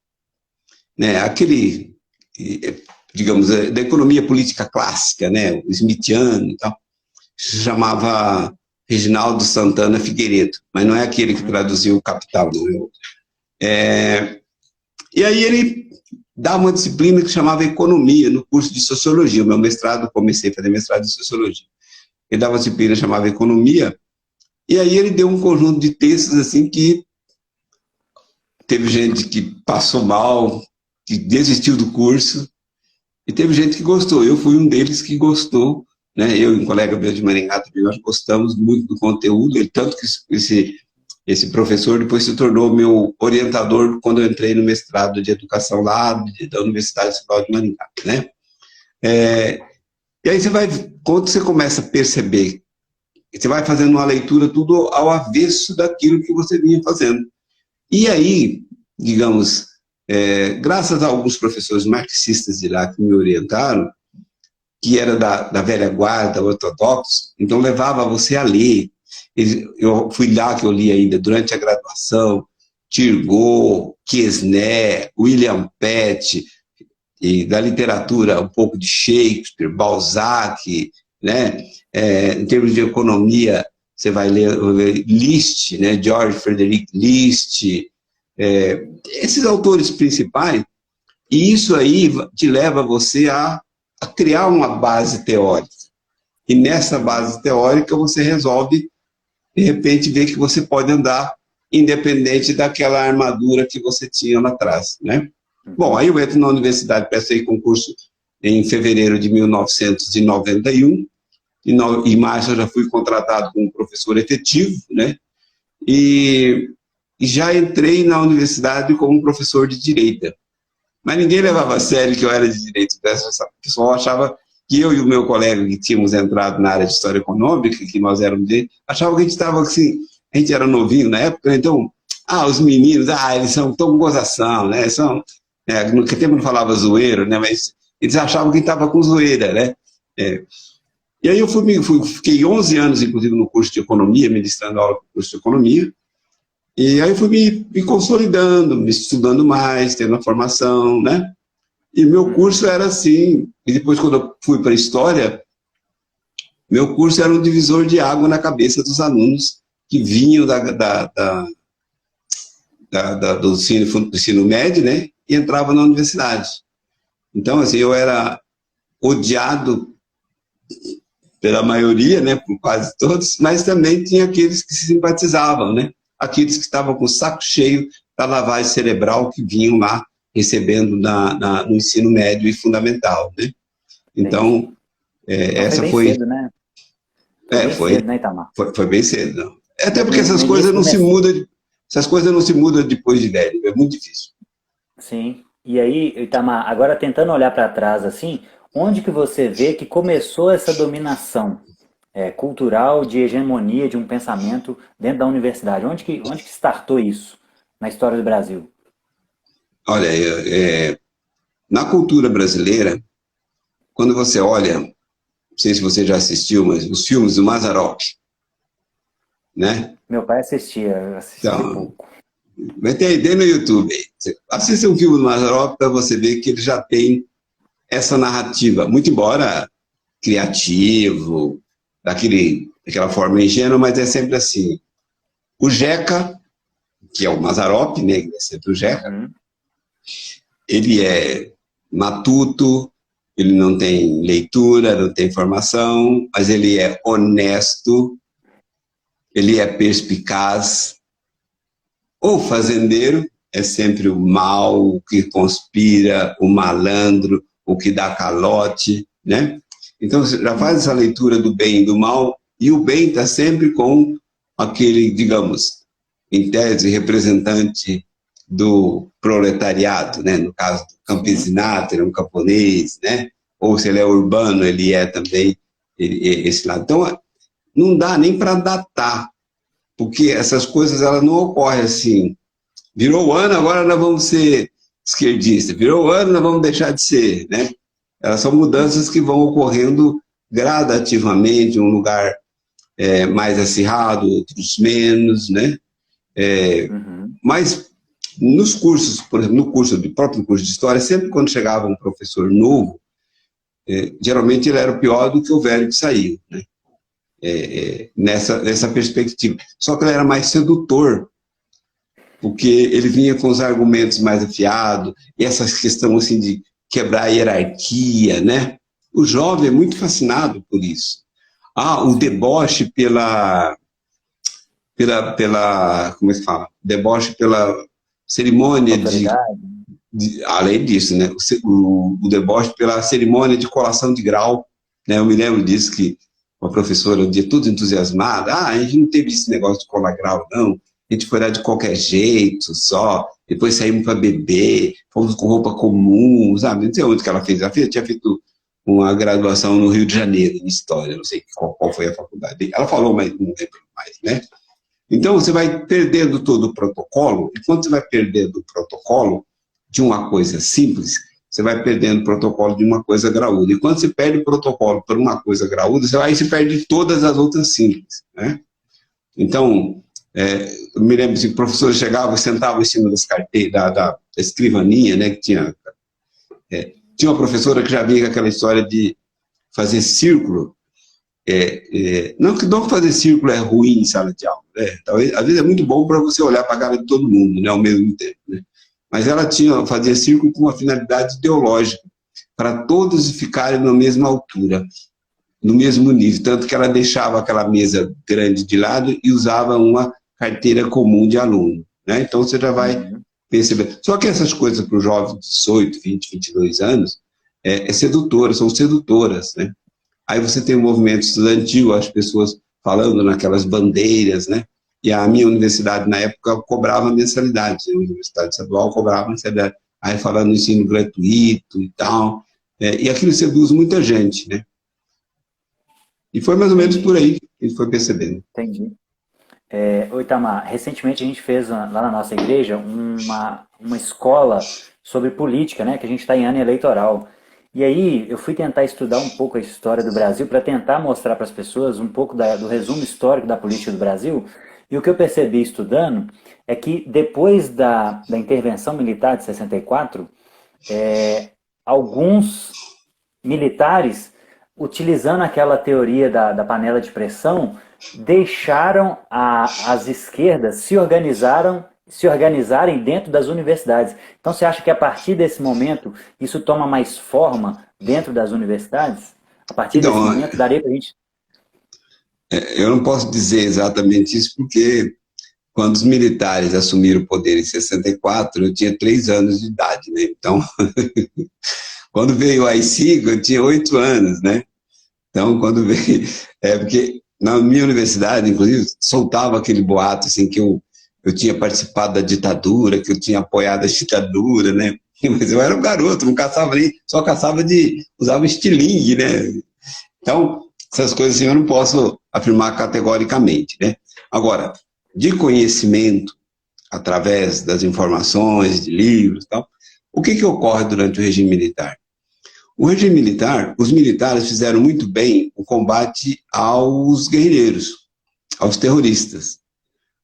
né? Aquele, digamos, da economia política clássica, né? O smithiano e tal, se chamava Reginaldo Santana Figueiredo, mas não é aquele que traduziu o Capital, não é outro. E aí ele dá uma disciplina que chamava Economia no curso de Sociologia. O meu mestrado, comecei a fazer mestrado em Sociologia. Ele dava uma disciplina que chamava Economia, e aí ele deu um conjunto de textos assim que teve gente que passou mal, que desistiu do curso, e teve gente que gostou. Eu fui um deles que gostou, né? Eu e um colega meu de Maringá também, nós gostamos muito do conteúdo, tanto que esse professor depois se tornou meu orientador quando eu entrei no mestrado de educação lá da Universidade Estadual de Maringá, né? E aí quando você começa a perceber, você vai fazendo uma leitura tudo ao avesso daquilo que você vinha fazendo. E aí, digamos, graças a alguns professores marxistas de lá que me orientaram, que era da velha guarda, ortodoxo, então levava você a ler. Eu fui lá que eu li ainda durante a graduação, Turgot, Quesnay, William Pett, e da literatura um pouco de Shakespeare, Balzac, né? Em termos de economia, você vai ler List, né? George Frederick List, esses autores principais, e isso aí te leva você a criar uma base teórica. E nessa base teórica você resolve, de repente, ver que você pode andar independente daquela armadura que você tinha lá atrás, né? Bom, aí eu entro na universidade, prestei concurso em fevereiro de 1991, e em março eu já fui contratado como professor efetivo, né? E já entrei na universidade como professor de direita. Mas ninguém levava a sério que eu era de direita. O pessoal achava que eu e o meu colega que tínhamos entrado na área de história econômica, que nós éramos de, achavam que a gente estava assim, a gente era novinho na época, então, os meninos, eles estão com gozação, né? No que tempo não falava zoeiro, né? Mas eles achavam que estava com zoeira, né? E aí eu fiquei 11 anos, inclusive, no curso de economia, ministrando aula no curso de economia, e aí eu fui me consolidando, me estudando mais, tendo a formação, né? E meu curso era assim, e depois quando eu fui para a história, meu curso era um divisor de água na cabeça dos alunos que vinham do ensino médio, né? E entravam na universidade. Então, assim, eu era odiado pela maioria, né? Por quase todos, mas também tinha aqueles que se simpatizavam, né? Aqueles que estavam com o saco cheio da lavagem cerebral que vinham lá recebendo no ensino médio e fundamental, né? Então, essa foi... Cedo, né? Foi cedo, né, Itamar? Foi bem cedo. Não. Até porque essas coisas não se mudam depois de velho, é muito difícil. Sim. E aí, Itamar, agora tentando olhar para trás assim, onde que você vê que começou essa dominação cultural, de hegemonia de um pensamento dentro da universidade? Onde que startou isso na história do Brasil? Olha, na cultura brasileira, quando você olha, não sei se você já assistiu, mas os filmes do Mazzaropi, né? Meu pai assistia, eu assisti Então, pouco. vai ter ideia no YouTube. Assista um filme do Mazzaropi para você ver que ele já tem essa narrativa, muito embora criativo, daquela forma ingênua, mas é sempre assim. O Jeca, que é o Mazzaropi, né? É sempre o Jeca. Uhum. Ele é matuto, ele não tem leitura, não tem formação, mas ele é honesto, ele é perspicaz. O fazendeiro é sempre o mal, o que conspira, o malandro, o que dá calote, né? Então, você já faz essa leitura do bem e do mal, e o bem está sempre com aquele, digamos, em tese, representante do proletariado, né? No caso do campesinato, ele é um camponês, né? Ou se ele é urbano, ele é também esse lado. Então, não dá nem para datar, porque essas coisas elas não ocorrem assim. Virou o ano, agora nós vamos ser esquerdistas. Virou o ano, nós vamos deixar de ser, né? Elas são mudanças que vão ocorrendo gradativamente, um lugar mais acirrado, outros menos, né? Mas nos cursos, por exemplo, próprio curso de História, sempre quando chegava um professor novo, geralmente ele era o pior do que o velho que saiu, né? Nessa perspectiva. Só que ele era mais sedutor, porque ele vinha com os argumentos mais afiados, e essa questão assim, de quebrar a hierarquia, né? O jovem é muito fascinado por isso. O deboche como é que fala? Deboche pela cerimônia além disso, né? O deboche pela cerimônia de colação de grau, né? Eu me lembro disso, que uma professora, um dia, tudo entusiasmada, a gente não teve esse negócio de colar grau, não. A gente foi lá de qualquer jeito, só. Depois saímos para beber, fomos com roupa comum, sabe? Não sei onde que ela fez. Ela tinha feito uma graduação no Rio de Janeiro, em História, não sei qual foi a faculdade. Ela falou, mas não lembro mais, né? Então, você vai perdendo todo o protocolo, e quando você vai perdendo o protocolo de uma coisa simples, você vai perdendo o protocolo de uma coisa graúda. E quando você perde o protocolo por uma coisa graúda, aí você perde todas as outras simples, né? Então, eu me lembro que o professor chegava e sentava em cima das carteiras, da escrivaninha, né, que tinha uma professora que já vinha com aquela história de fazer círculo. Não que fazer círculo é ruim em sala de aula, né? Talvez, às vezes é muito bom para você olhar para a cara de todo mundo, né, ao mesmo tempo, né? Mas ela fazia círculo com uma finalidade ideológica, para todos ficarem na mesma altura, no mesmo nível, tanto que ela deixava aquela mesa grande de lado e usava uma carteira comum de aluno, né? Então você já vai perceber. Só que essas coisas para o jovem de 18, 20, 22 anos são sedutoras, né? Aí você tem o movimento estudantil, as pessoas falando naquelas bandeiras, né? E a minha universidade, na época, cobrava mensalidade. A Universidade Estadual cobrava mensalidade. Aí falando no ensino gratuito e tal. E aquilo seduz muita gente, né? E foi mais ou menos por aí que a gente foi percebendo. Entendi. Itamar, recentemente a gente fez lá na nossa igreja uma escola sobre política, né? Que a gente está em ano eleitoral. E aí eu fui tentar estudar um pouco a história do Brasil para tentar mostrar para as pessoas um pouco do resumo histórico da política do Brasil. E o que eu percebi estudando é que depois da intervenção militar de 64, alguns militares, utilizando aquela teoria da panela de pressão, deixaram as esquerdas se organizarem dentro das universidades. Então, você acha que a partir desse momento isso toma mais forma dentro das universidades? A partir desse momento daria para a gente... Eu não posso dizer exatamente isso, porque quando os militares assumiram o poder em 64, eu tinha 3 anos de idade, né? Então, quando veio o AI-5, eu tinha 8 anos, né? Então, quando veio... porque na minha universidade, inclusive, soltava aquele boato, assim, que eu tinha participado da ditadura, que eu tinha apoiado a ditadura, né? Mas eu era um garoto, não caçava nem... Só caçava usava estilingue, né? Então, essas coisas assim eu não posso afirmar categoricamente, né? Agora, de conhecimento, através das informações, de livros e tal, o que ocorre durante o regime militar? O regime militar, os militares fizeram muito bem o combate aos guerrilheiros. aos terroristas.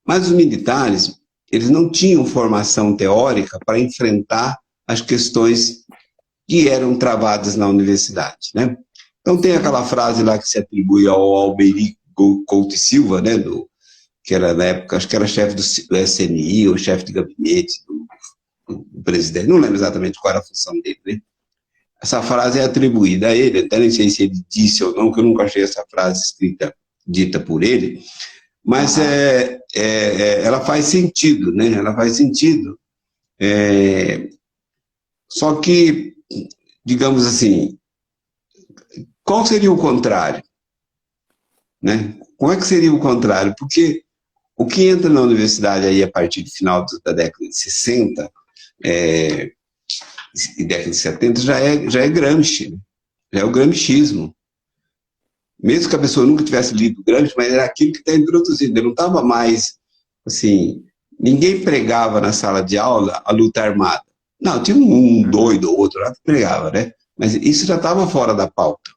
Mas os militares, eles não tinham formação teórica para enfrentar as questões que eram travadas na universidade, né? Então tem aquela frase lá que se atribui ao Alberi Couto e Silva, né, que era na época, acho que era chefe do SNI, ou chefe de gabinete do presidente, não lembro exatamente qual era a função dele, né? Essa frase é atribuída a ele, até nem sei se ele disse ou não, que eu nunca achei essa frase dita por ele, mas ela faz sentido, né? Ela faz sentido. Só que, digamos assim, qual seria o contrário? Né? Como é que seria o contrário? Porque o que entra na universidade aí a partir do final da década de 60 e década de 70 já é Gramsci, né? Já é o gramscismo. Mesmo que a pessoa nunca tivesse lido Gramsci, mas era aquilo que está introduzido. Ele não estava mais, assim, ninguém pregava na sala de aula a luta armada. Não, tinha um doido ou outro lá que pregava, né? Mas isso já estava fora da pauta.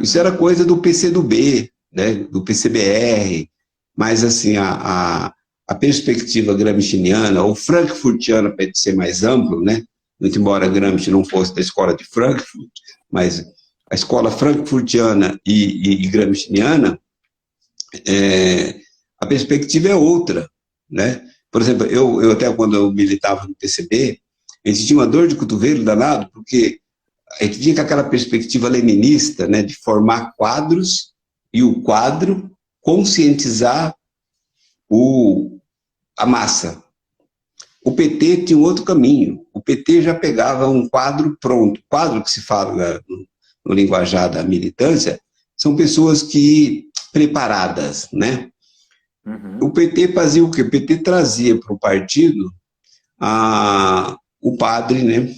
Isso era coisa do PCdoB, né? Do PCBR, mas assim, a perspectiva gramsciana, ou frankfurtiana, para ser mais amplo, né? Muito embora Gramsci não fosse da escola de Frankfurt, mas a escola frankfurtiana e gramsciana, a perspectiva é outra, né? Por exemplo, eu até quando eu militava no PCB, a gente tinha uma dor de cotovelo danado, porque a gente vinha com aquela perspectiva leninista, né, de formar quadros e o quadro conscientizar a massa. O PT tinha um outro caminho. O PT já pegava um quadro pronto. Quadro que se fala no linguajar da militância são pessoas preparadas, né? O PT fazia o quê? O PT trazia para o partido o padre, né?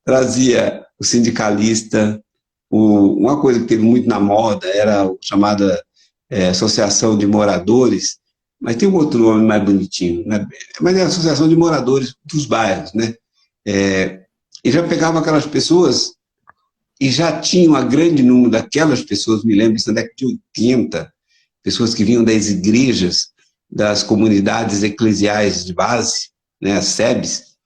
Trazia o sindicalista. Uma coisa que teve muito na moda era a chamada Associação de Moradores, mas tem um outro nome mais bonitinho, né? Mas é a Associação de Moradores dos Bairros, né? E já pegava aquelas pessoas e já tinha um grande número daquelas pessoas, me lembro, isso na década de 80, pessoas que vinham das igrejas, das comunidades eclesiais de base, né, as SEBs.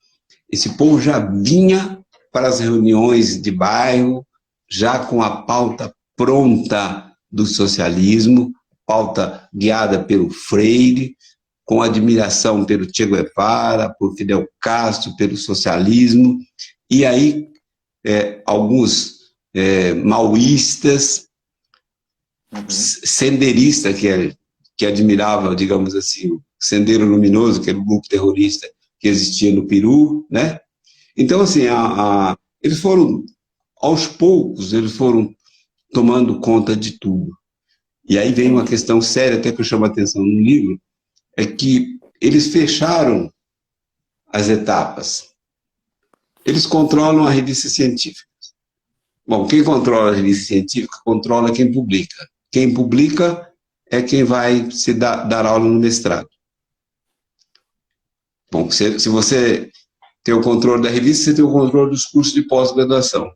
Esse povo já vinha para as reuniões de bairro, já com a pauta pronta do socialismo, pauta guiada pelo Freire, com admiração pelo Che Guevara, por Fidel Castro, pelo socialismo, e aí alguns maoístas, senderistas, que admirava, digamos assim, o Sendero Luminoso, que era o grupo terrorista que existia no Peru, né? Então, assim, eles foram, aos poucos, eles foram tomando conta de tudo. E aí vem uma questão séria, até que eu chamo a atenção no livro, é que eles fecharam as etapas. Eles controlam a revista científica. Bom, quem controla a revista científica controla quem publica. Quem publica é quem vai dar aula no mestrado. Bom, se você tem o controle da revista, você tem o controle dos cursos de pós-graduação.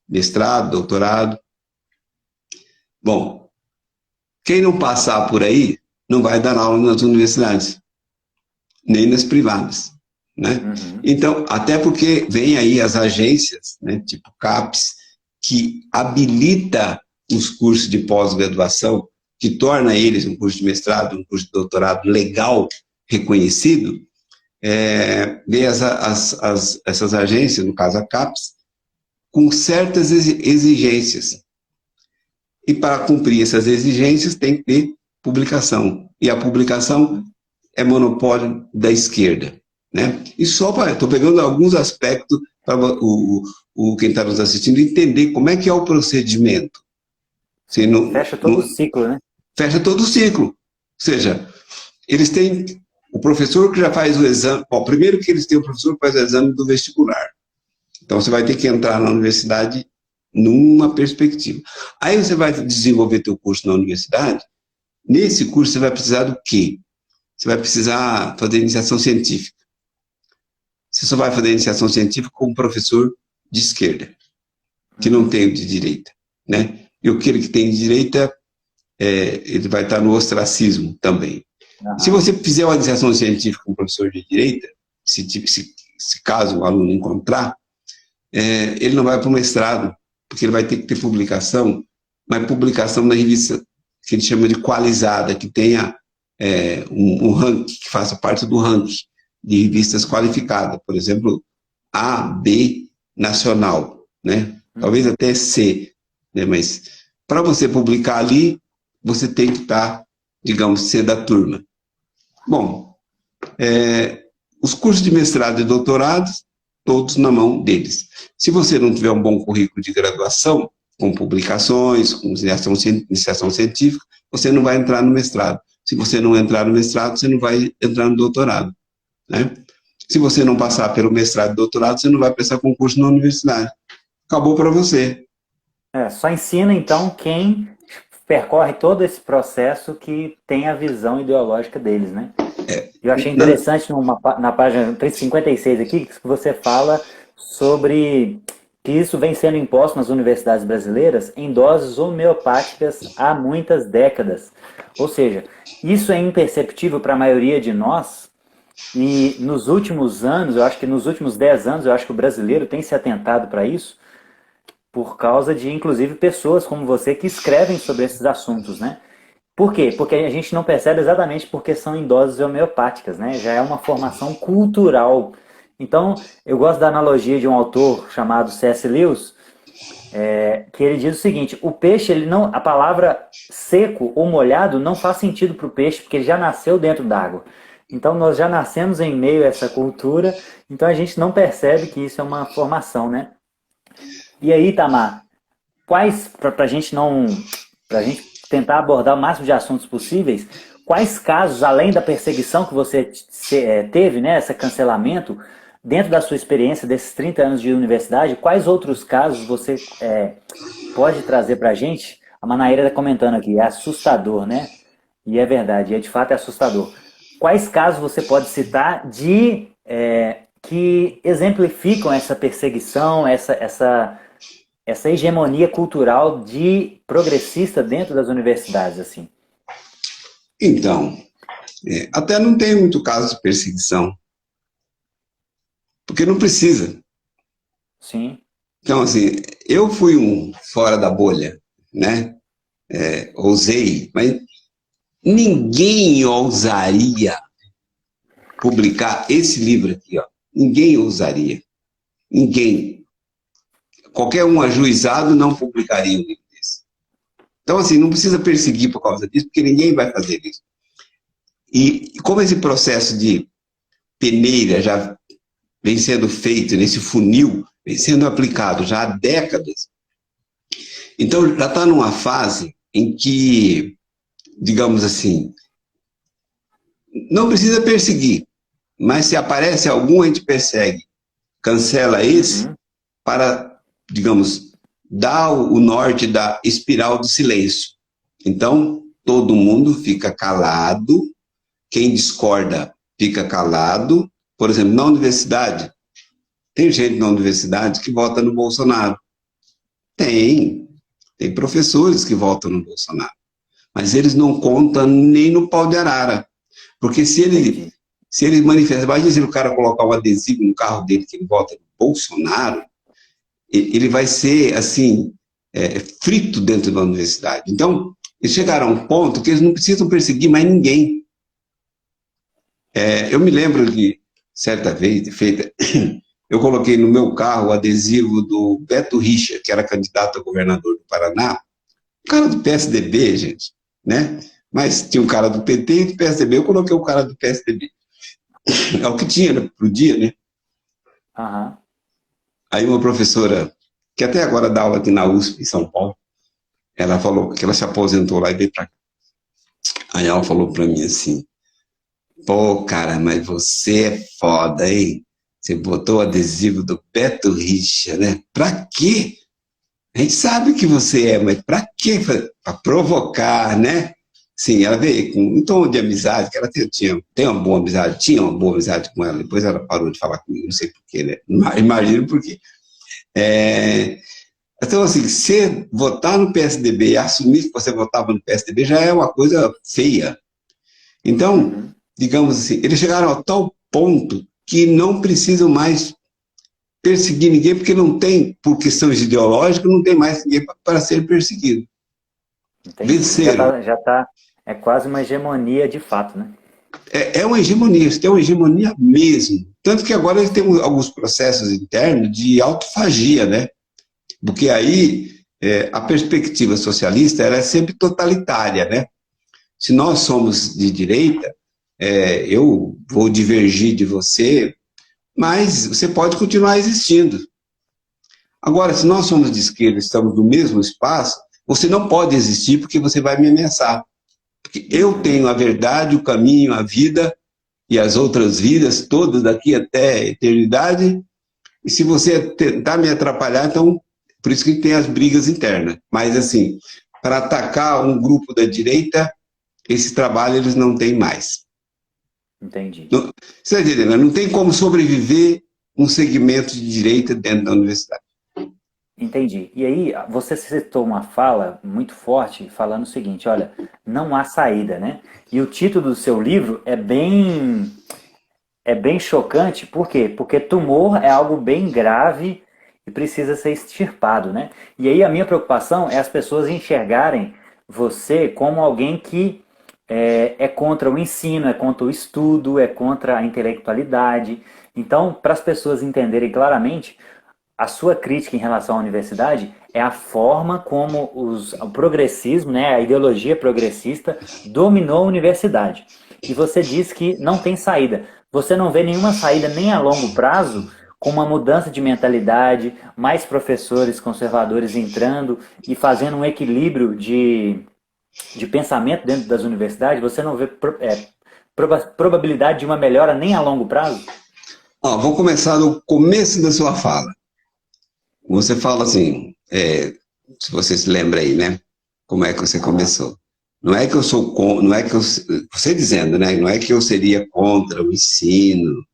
Mestrado, doutorado. Bom, quem não passar por aí não vai dar aula nas universidades, nem nas privadas, né? Então, até porque vem aí as agências, né, tipo CAPES, que habilita os cursos de pós-graduação, que torna eles um curso de mestrado, um curso de doutorado legal, reconhecido. Vem essas agências, no caso a CAPES, com certas exigências. E para cumprir essas exigências tem que ter publicação. E a publicação é monopólio da esquerda, né? E estou pegando alguns aspectos para quem está nos assistindo entender como é que é o procedimento. Fecha todo o ciclo, né? Fecha todo o ciclo. Ou seja, eles têm o professor que já faz o exame. Bom, primeiro que eles têm o professor que faz o exame do vestibular. Então você vai ter que entrar na universidade numa perspectiva. Aí você vai desenvolver teu curso na universidade. Nesse curso você vai precisar do quê? Você vai precisar fazer iniciação científica. Você só vai fazer iniciação científica com um professor de esquerda, que não tem o de direita, né? E aquele que tem de direita ele vai estar no ostracismo também. Se Aham. você fizer uma iniciação científica com um professor de direita, se caso o aluno encontrar, ele não vai para o mestrado, porque ele vai ter que ter publicação, mas publicação na revista que ele chama de qualizada, que tenha um ranking, que faça parte do ranking de revistas qualificadas, por exemplo, A, B, nacional, né? Talvez Uhum. até C, né? Mas para você publicar ali, você tem que estar, digamos, ser da turma. Bom, os cursos de mestrado e doutorado, todos na mão deles. Se você não tiver um bom currículo de graduação, com publicações, com iniciação científica, você não vai entrar no mestrado. Se você não entrar no mestrado, você não vai entrar no doutorado, né? Se você não passar pelo mestrado e doutorado, você não vai prestar concurso na universidade. Acabou para você. Só ensina, então, quem percorre todo esse processo que tem a visão ideológica deles, né? Eu achei interessante na página 356 aqui, que você fala sobre que isso vem sendo imposto nas universidades brasileiras em doses homeopáticas há muitas décadas. Ou seja, isso é imperceptível para a maioria de nós, e nos últimos anos, eu acho que nos últimos 10 anos, eu acho que o brasileiro tem se atentado para isso, por causa de, inclusive, pessoas como você que escrevem sobre esses assuntos, né? Por quê? Porque a gente não percebe exatamente porque são em doses homeopáticas, né? Já é uma formação cultural. Então, eu gosto da analogia de um autor chamado C.S. Lewis, que ele diz o seguinte: o peixe, ele não, a palavra seco ou molhado não faz sentido para o peixe, porque ele já nasceu dentro d'água. Então, nós já nascemos em meio a essa cultura, então a gente não percebe que isso é uma formação, né? E aí, Tamar, quais, para a gente não, para a gente tentar abordar o máximo de assuntos possíveis, quais casos, além da perseguição que você teve, né, esse cancelamento, dentro da sua experiência desses 30 anos de universidade, quais outros casos você pode trazer para a gente? A Manaíra está comentando aqui, é assustador, né? E é verdade, de fato é assustador. Quais casos você pode citar de que exemplificam essa perseguição, essa hegemonia cultural de progressista dentro das universidades, assim? Então, até não tem muito caso de perseguição, porque não precisa. Sim. Então, assim, eu fui um fora da bolha, né? Ousei, mas ninguém ousaria publicar esse livro aqui, ó. Ninguém ousaria. Ninguém. Qualquer um ajuizado não publicaria um livro desse. Então, assim, não precisa perseguir por causa disso, porque ninguém vai fazer isso. E como esse processo de peneira já vem sendo feito nesse funil, vem sendo aplicado já há décadas, então já está numa fase em que, digamos assim, não precisa perseguir, mas se aparece algum, a gente persegue, cancela esse Uhum. para, digamos, dar o norte da espiral do silêncio. Então, todo mundo fica calado, quem discorda fica calado. Por exemplo, na universidade, tem gente na universidade que vota no Bolsonaro. Tem professores que votam no Bolsonaro. Mas eles não contam nem no pau de arara. Porque Entendi. se ele manifesta, imagina se o cara colocar um adesivo no carro dele que ele vota no Bolsonaro, ele vai ser, assim, frito dentro da universidade. Então, eles chegaram a um ponto que eles não precisam perseguir mais ninguém. Eu me lembro de, certa vez, eu coloquei no meu carro o adesivo do Beto Richa, que era candidato a governador do Paraná, um cara do PSDB, gente, né? Mas tinha um cara do PT e do PSDB, eu coloquei o cara do PSDB. É o que tinha, né, pro dia, né? Aham. Aí uma professora, que até agora dá aula aqui na USP, em São Paulo, ela falou que ela se aposentou lá e veio pra cá. Aí ela falou pra mim assim: pô, cara, mas você é foda, hein? Você botou o adesivo do Beto Richa, né? Pra quê? A gente sabe que você é, mas pra quê? Pra provocar, né? Sim, ela veio com um tom de amizade, que ela tem uma boa amizade, tinha uma boa amizade com ela, depois ela parou de falar comigo, não sei porquê, né? Imagino por quê. É, Então, assim, você votar no PSDB e assumir que você votava no PSDB já é uma coisa feia. Então, Uhum. digamos assim, eles chegaram a tal ponto que não precisam mais perseguir ninguém, porque não tem, por questões ideológicas, não tem mais ninguém para ser perseguido. Entendi. Venceram. Já tá, é quase uma hegemonia de fato, né? É uma hegemonia, isso tem uma hegemonia mesmo. Tanto que agora eles têm alguns processos internos de autofagia, né? Porque aí a perspectiva socialista ela é sempre totalitária, né? Se nós somos de direita, eu vou divergir de você, mas você pode continuar existindo. Agora, se nós somos de esquerda, estamos no mesmo espaço, você não pode existir porque você vai me ameaçar. Porque eu tenho a verdade, o caminho, a vida e as outras vidas, todas daqui até a eternidade, e se você tentar me atrapalhar, então, por isso que tem as brigas internas. Mas, assim, para atacar um grupo da direita, esse trabalho eles não têm mais. Entendi. Não, você está entendendo? Não tem como sobreviver um segmento de direita dentro da universidade. Entendi. E aí, você citou uma fala muito forte falando o seguinte, olha, não há saída, né? E o título do seu livro é bem chocante, por quê? Porque tumor é algo bem grave e precisa ser extirpado, né? E aí a minha preocupação é as pessoas enxergarem você como alguém que é contra o ensino, é contra o estudo, é contra a intelectualidade. Então, para as pessoas entenderem claramente, a sua crítica em relação à universidade é a forma como o progressismo, né, a ideologia progressista dominou a universidade. E você diz que não tem saída. Você não vê nenhuma saída nem a longo prazo com uma mudança de mentalidade, mais professores conservadores entrando e fazendo um equilíbrio de pensamento dentro das universidades. Você não vê probabilidade de uma melhora nem a longo prazo? Vou começar no começo da sua fala. Você fala assim, se você se lembra aí, né? Como é que você começou? Não é que eu sou contra, não é que eu, você dizendo, né? Não é que eu seria contra o ensino.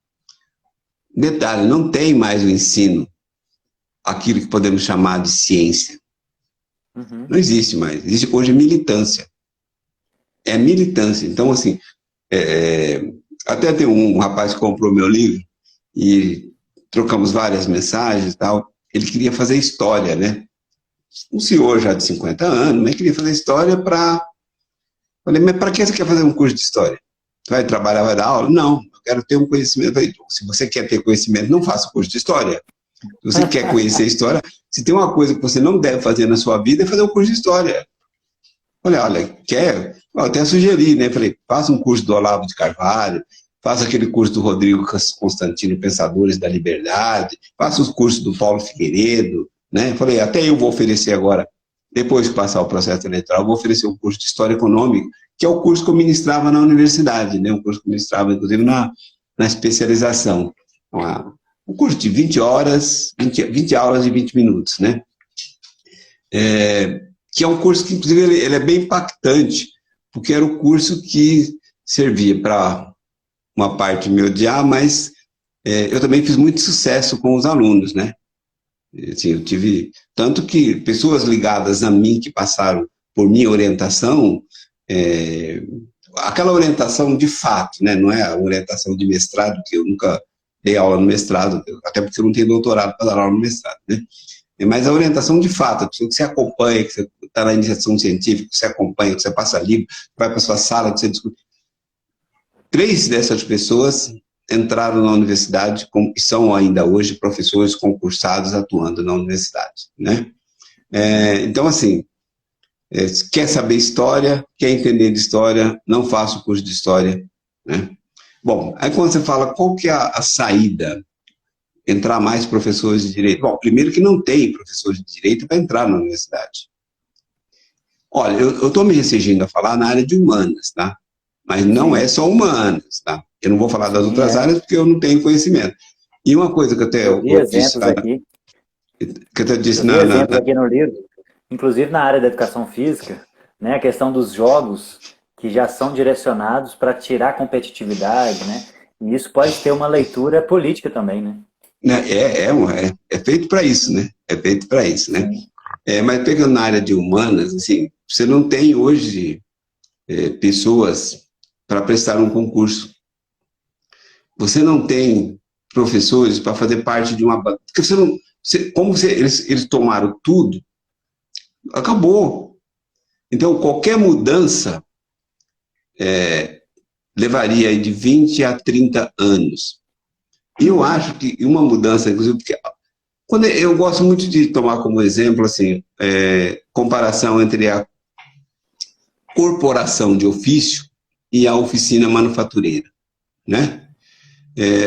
Detalhe, não tem mais o ensino, aquilo que podemos chamar de ciência. Uhum. Não existe mais. Existe hoje militância. É militância. Então, assim, até tem um rapaz que comprou meu livro e trocamos várias mensagens e tal. Ele queria fazer história, né? Um senhor já de 50 anos, né? Queria fazer história para... Falei, mas para que você quer fazer um curso de história? Vai trabalhar, vai dar aula? Não, eu quero ter um conhecimento. Falei, se você quer ter conhecimento, não faça curso de história. Se você quer conhecer a história, se tem uma coisa que você não deve fazer na sua vida, é fazer um curso de história. Falei, olha, quer? Eu até sugeri, né? Falei, faça um curso do Olavo de Carvalho, faça aquele curso do Rodrigo Constantino, Pensadores da Liberdade, faça os cursos do Paulo Figueiredo, né? Falei, até eu vou oferecer agora, depois que passar o processo eleitoral, vou oferecer um curso de História Econômica, que é o curso que eu ministrava na universidade, né? Um curso que eu ministrava, inclusive, na especialização. Um curso de 20 horas, 20 aulas de 20 minutos, né? Que é um curso que, inclusive, ele é bem impactante, porque era o curso que servia para uma parte me odiar, mas eu também fiz muito sucesso com os alunos, né? Assim, eu tive, tanto que pessoas ligadas a mim que passaram por minha orientação, aquela orientação de fato, né? Não é a orientação de mestrado, que eu nunca dei aula no mestrado, até porque eu não tenho doutorado para dar aula no mestrado, né? Mas a orientação de fato, a pessoa que você acompanha, que você está na iniciação científica, que você acompanha, que você passa livro, vai para sua sala, que você discute. 3 dessas pessoas entraram na universidade e são ainda hoje professores concursados atuando na universidade, né? Então, assim, quer saber história, quer entender de história, não faça o curso de história, né? Bom, aí quando você fala qual que é a saída, entrar mais professores de direito. Bom, primeiro que não tem professores de direito para entrar na universidade. Olha, eu estou me restringindo a falar na área de humanas, tá? Mas não é só humanas, tá? Eu não vou falar das outras áreas porque eu não tenho conhecimento. E uma coisa que Eu vi exemplos aqui. Que eu disse vi exemplos aqui no livro, inclusive na área da educação física, né? A questão dos jogos que já são direcionados para tirar competitividade, né? E isso pode ter uma leitura política também, né? É feito para isso, né? É feito para isso, né? Mas pegando na área de humanas, assim, você não tem hoje pessoas para prestar um concurso. Você não tem professores para fazer parte de uma... Porque você não... eles tomaram tudo, acabou. Então, qualquer mudança levaria de 20 a 30 anos. E eu acho que uma mudança, inclusive, porque eu gosto muito de tomar como exemplo, assim, comparação entre a corporação de ofício e a oficina manufatureira, né?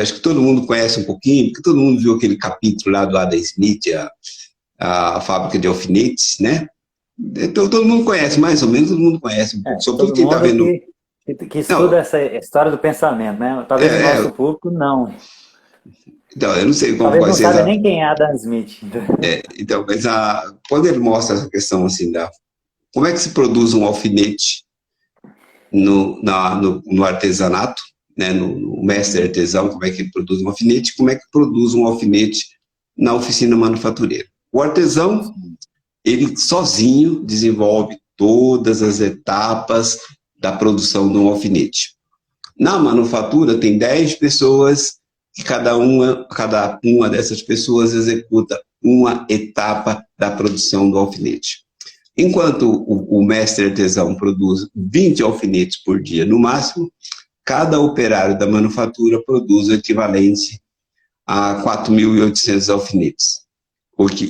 Acho que todo mundo conhece um pouquinho, porque todo mundo viu aquele capítulo lá do Adam Smith, a fábrica de alfinetes, né? Então, todo mundo conhece, mais ou menos, todo mundo conhece um pouco, sobretudo quem está vendo... Que estuda essa história do pensamento, né? Talvez o nosso público não. Então, eu não sei como Talvez vai não ser... saiba nem quem é Adam Smith. Então, mas quando ele mostra essa questão, assim, como é que se produz um alfinete no artesanato, né, no mestre artesão, como é que ele produz um alfinete, como é que produz um alfinete na oficina manufatureira. O artesão, ele sozinho desenvolve todas as etapas da produção de um alfinete. Na manufatura tem 10 pessoas e cada uma dessas pessoas executa uma etapa da produção do alfinete. Enquanto o mestre artesão produz 20 alfinetes por dia no máximo, cada operário da manufatura produz o equivalente a 4.800 alfinetes,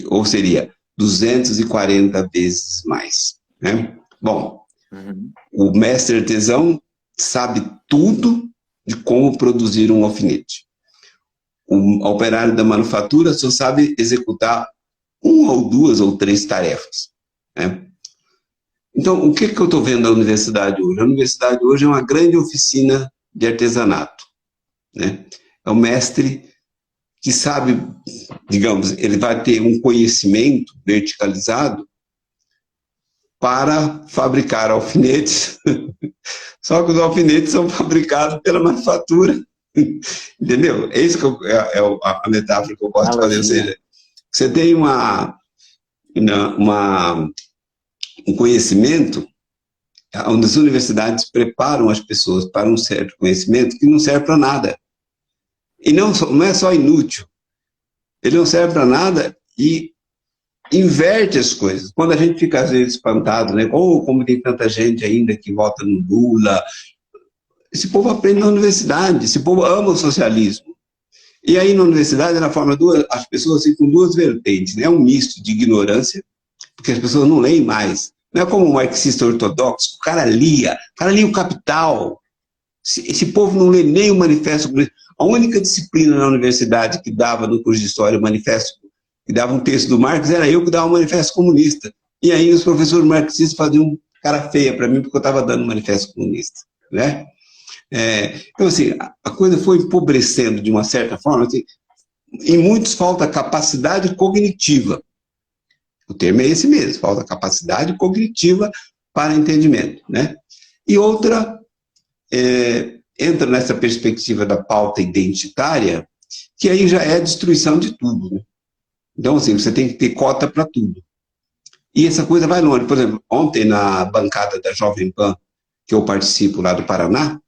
ou seria 240 vezes mais, né? Bom, o mestre artesão sabe tudo de como produzir um alfinete. O operário da manufatura só sabe executar uma ou duas ou três tarefas, né? Então, o que eu estou vendo na universidade hoje? A universidade hoje é uma grande oficina de artesanato, né? É o mestre que sabe, digamos, ele vai ter um conhecimento verticalizado para fabricar alfinetes, só que os alfinetes são fabricados pela manufatura, entendeu? É isso que a metáfora que eu gosto de fazer, ou seja, você tem um conhecimento onde as universidades preparam as pessoas para um certo conhecimento que não serve para nada. E não é só inútil, ele não serve para nada e inverte as coisas. Quando a gente fica, às vezes, espantado, né? Como tem tanta gente ainda que vota no Lula. Esse povo aprende na universidade, esse povo ama o socialismo. E aí, na universidade, ela forma as pessoas assim, com duas vertentes, né? Um misto de ignorância, porque as pessoas não leem mais. Não é como um marxista ortodoxo, o cara lia o Capital. Esse povo não lê nem o Manifesto Comunista. A única disciplina na universidade que dava no curso de História o Manifesto, que dava um texto do Marx, era eu que dava o Manifesto Comunista. E aí os professores marxistas faziam cara feia para mim, porque eu estava dando o Manifesto Comunista, né? Então, assim, a coisa foi empobrecendo de uma certa forma. Assim, em muitos falta capacidade cognitiva. O termo é esse mesmo, falta capacidade cognitiva para entendimento, né? E outra, entra nessa perspectiva da pauta identitária, que aí já é a destruição de tudo, né? Então, assim, você tem que ter cota para tudo. E essa coisa vai longe. Por exemplo, ontem na bancada da Jovem Pan, que eu participo lá do Paraná,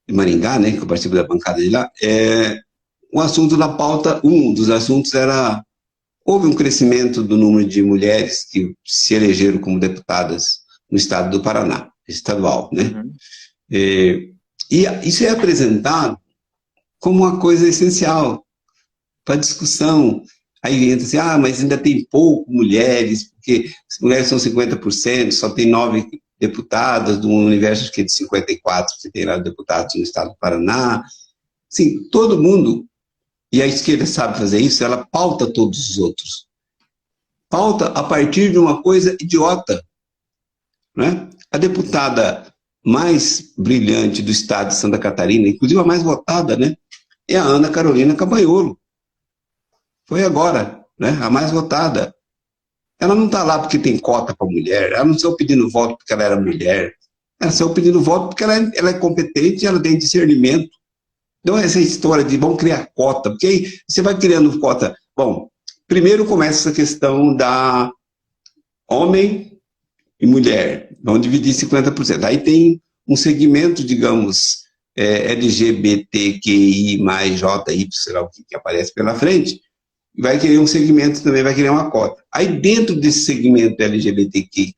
de Maringá, né, que eu participo da bancada de lá, um assunto na pauta, um dos assuntos era, houve um crescimento do número de mulheres que se elegeram como deputadas no estado do Paraná, estadual, né? E isso é apresentado como uma coisa essencial para discussão. Aí entra assim, mas ainda tem pouco mulheres, porque as mulheres são 50%, só tem 9 deputadas, de um universo de 54 que tem lá deputados no estado do Paraná. Sim, todo mundo, e a esquerda sabe fazer isso, ela pauta todos os outros. Pauta a partir de uma coisa idiota, né? A deputada mais brilhante do estado de Santa Catarina, inclusive a mais votada, né, é a Ana Carolina Campagnolo. Foi agora, né, a mais votada. Ela não está lá porque tem cota para mulher, ela não saiu pedindo voto porque ela era mulher, ela saiu pedindo voto porque ela é competente, ela tem discernimento. Então essa história de vamos criar cota, porque aí você vai criando cota. Bom, Primeiro começa essa questão da homem e mulher, vão dividir 50%. Aí tem um segmento, digamos, LGBTQI mais JY, sei lá o que aparece pela frente, vai querer um segmento também, vai querer uma cota. Aí dentro desse segmento LGBTQI,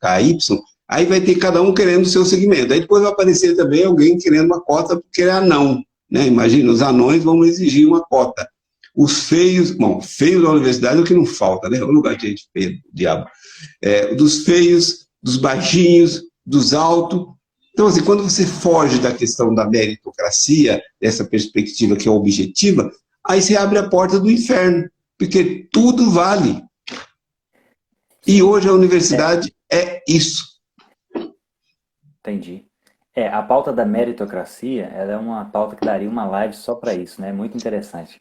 aí vai ter cada um querendo o seu segmento. Aí depois vai aparecer também alguém querendo uma cota porque é anão, né? Imagina, os anões vão exigir uma cota. Os feios, bom, feios da universidade é o que não falta, né? O lugar de gente feia, diabo. Dos feios, dos baixinhos, dos altos. Então, assim, quando você foge da questão da meritocracia, dessa perspectiva que é objetiva, aí você abre a porta do inferno, porque tudo vale. E hoje a universidade é isso. Entendi. A pauta da meritocracia, ela é uma pauta que daria uma live só para isso, né? Muito interessante.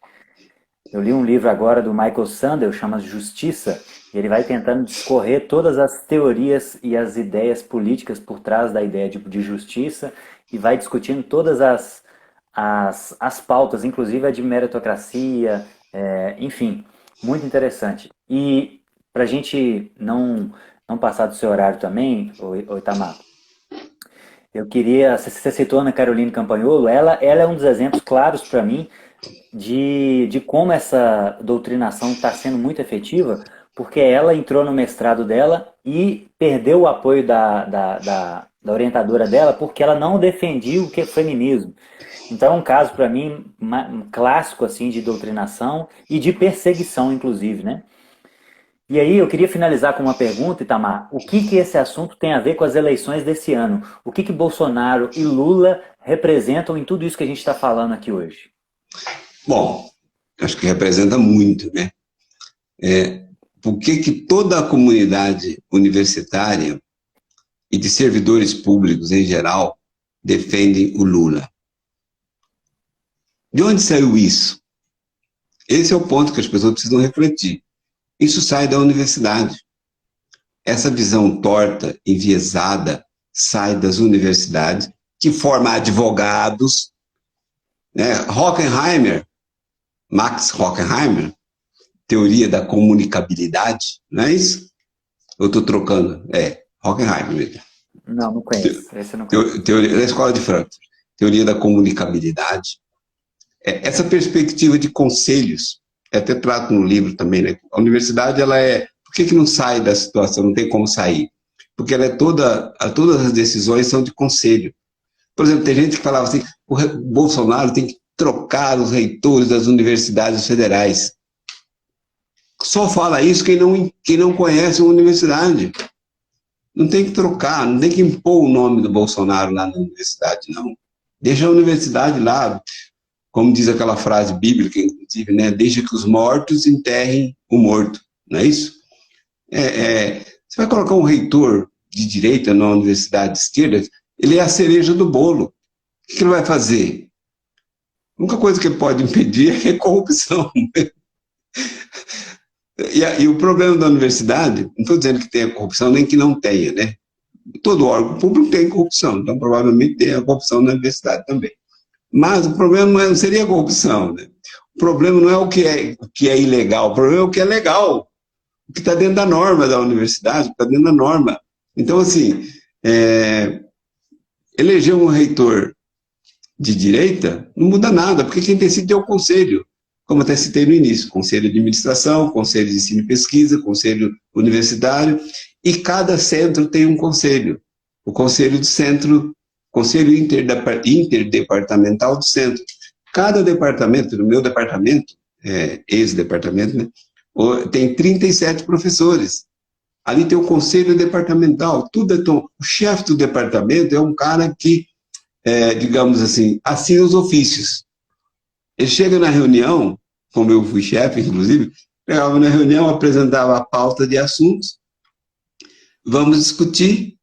Eu li um livro agora do Michael Sandel, chama Justiça, e ele vai tentando discorrer todas as teorias e as ideias políticas por trás da ideia de justiça, e vai discutindo todas as pautas, inclusive a de meritocracia, enfim, muito interessante. E para a gente não passar do seu horário também, Itamar, eu queria, você citou a Ana Caroline Campagnolo, ela é um dos exemplos claros para mim de como essa doutrinação está sendo muito efetiva, porque ela entrou no mestrado dela e perdeu o apoio da orientadora dela porque ela não defendia o que é feminismo. Então é um caso, para mim, clássico assim, de doutrinação e de perseguição, inclusive, né? E aí eu queria finalizar com uma pergunta, Itamar. O que esse assunto tem a ver com as eleições desse ano? O que Bolsonaro e Lula representam em tudo isso que a gente está falando aqui hoje? Bom, acho que representa muito, né? Por que toda a comunidade universitária e de servidores públicos em geral defendem o Lula? De onde saiu isso? Esse é o ponto que as pessoas precisam refletir. Isso sai da universidade. Essa visão torta, enviesada, sai das universidades, que forma advogados, né? Max Horkheimer, teoria da comunicabilidade, não é isso? Eu estou trocando. Horkheimer mesmo. Não conheço. Esse eu não conheço. Teoria da Escola de Frankfurt. Teoria da comunicabilidade. Essa perspectiva de conselhos, até trato no livro também, né? A universidade, ela por que não sai da situação, não tem como sair? Porque ela todas as decisões são de conselho. Por exemplo, tem gente que falava assim, o Bolsonaro tem que trocar os reitores das universidades federais. Só fala isso quem não conhece uma universidade. Não tem que trocar, não tem que impor o nome do Bolsonaro lá na universidade, não. Deixa a universidade lá, como diz aquela frase bíblica, inclusive, né? Deixa que os mortos enterrem o morto, não é isso? Você vai colocar um reitor de direita na universidade de esquerda, ele é a cereja do bolo. O que ele vai fazer? A única coisa que ele pode impedir é corrupção. E o problema da universidade, não estou dizendo que tenha corrupção, nem que não tenha, né? Todo órgão público tem corrupção, então provavelmente tem a corrupção na universidade também. Mas o problema não seria a corrupção, né? O problema não é o que é ilegal, o problema é o que é legal, o que está dentro da norma da universidade, está dentro da norma. Então, assim, eleger um reitor de direita não muda nada, porque quem decide é o conselho, como até citei no início, conselho de administração, conselho de ensino e pesquisa, conselho universitário, e cada centro tem um conselho. O conselho do centro, conselho interdepartamental do centro. Cada departamento, no meu departamento, ex-departamento, né, tem 37 professores. Ali tem o conselho departamental, o chefe do departamento é um cara que, digamos assim, assina os ofícios. Ele chega na reunião, como eu fui chefe, inclusive, chegava na reunião, apresentava a pauta de assuntos, vamos discutir,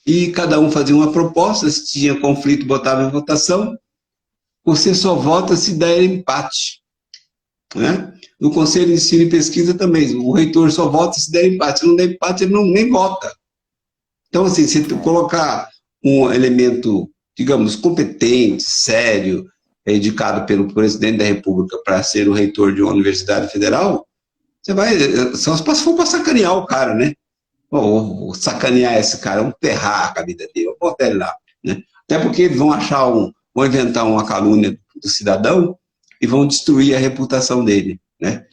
e cada um fazia uma proposta, se tinha conflito, botava em votação, você só vota se der empate, né? No Conselho de Ensino e Pesquisa também, o reitor só vota se der empate, se não der empate, ele nem vota. Então, assim, se tu colocar um elemento, digamos, competente, sério, indicado pelo presidente da República para ser o reitor de uma universidade federal, Você vai, só se for para sacanear o cara, né? Ou sacanear esse cara, vamos ferrar com a vida dele, vamos botar ele lá, né? Até porque eles vão achar vão inventar uma calúnia do cidadão e vão destruir a reputação dele, né?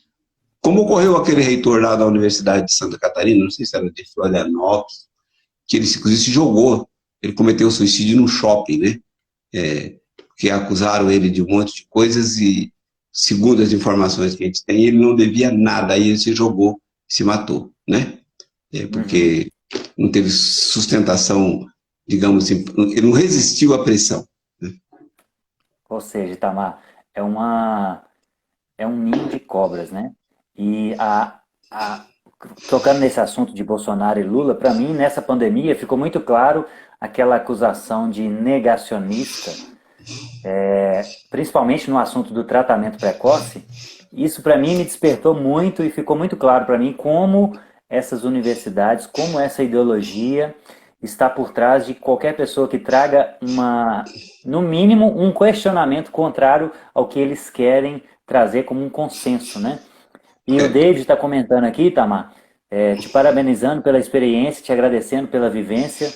Como ocorreu aquele reitor lá da Universidade de Santa Catarina, não sei se era de Florianópolis, que ele inclusive se jogou, ele cometeu suicídio num shopping, né? Que acusaram ele de um monte de coisas e, segundo as informações que a gente tem, ele não devia nada, aí ele se jogou, se matou, né? Porque não teve sustentação, digamos assim, ele não resistiu à pressão. Né? Ou seja, Itamar, é um ninho de cobras, né? E tocando nesse assunto de Bolsonaro e Lula, para mim, nessa pandemia, ficou muito claro aquela acusação de negacionista, principalmente no assunto do tratamento precoce. Isso, para mim, me despertou muito e ficou muito claro para mim como essas universidades, como essa ideologia está por trás de qualquer pessoa que traga no mínimo, um questionamento contrário ao que eles querem trazer como um consenso, né? E o David está comentando aqui, Itamar, te parabenizando pela experiência, te agradecendo pela vivência,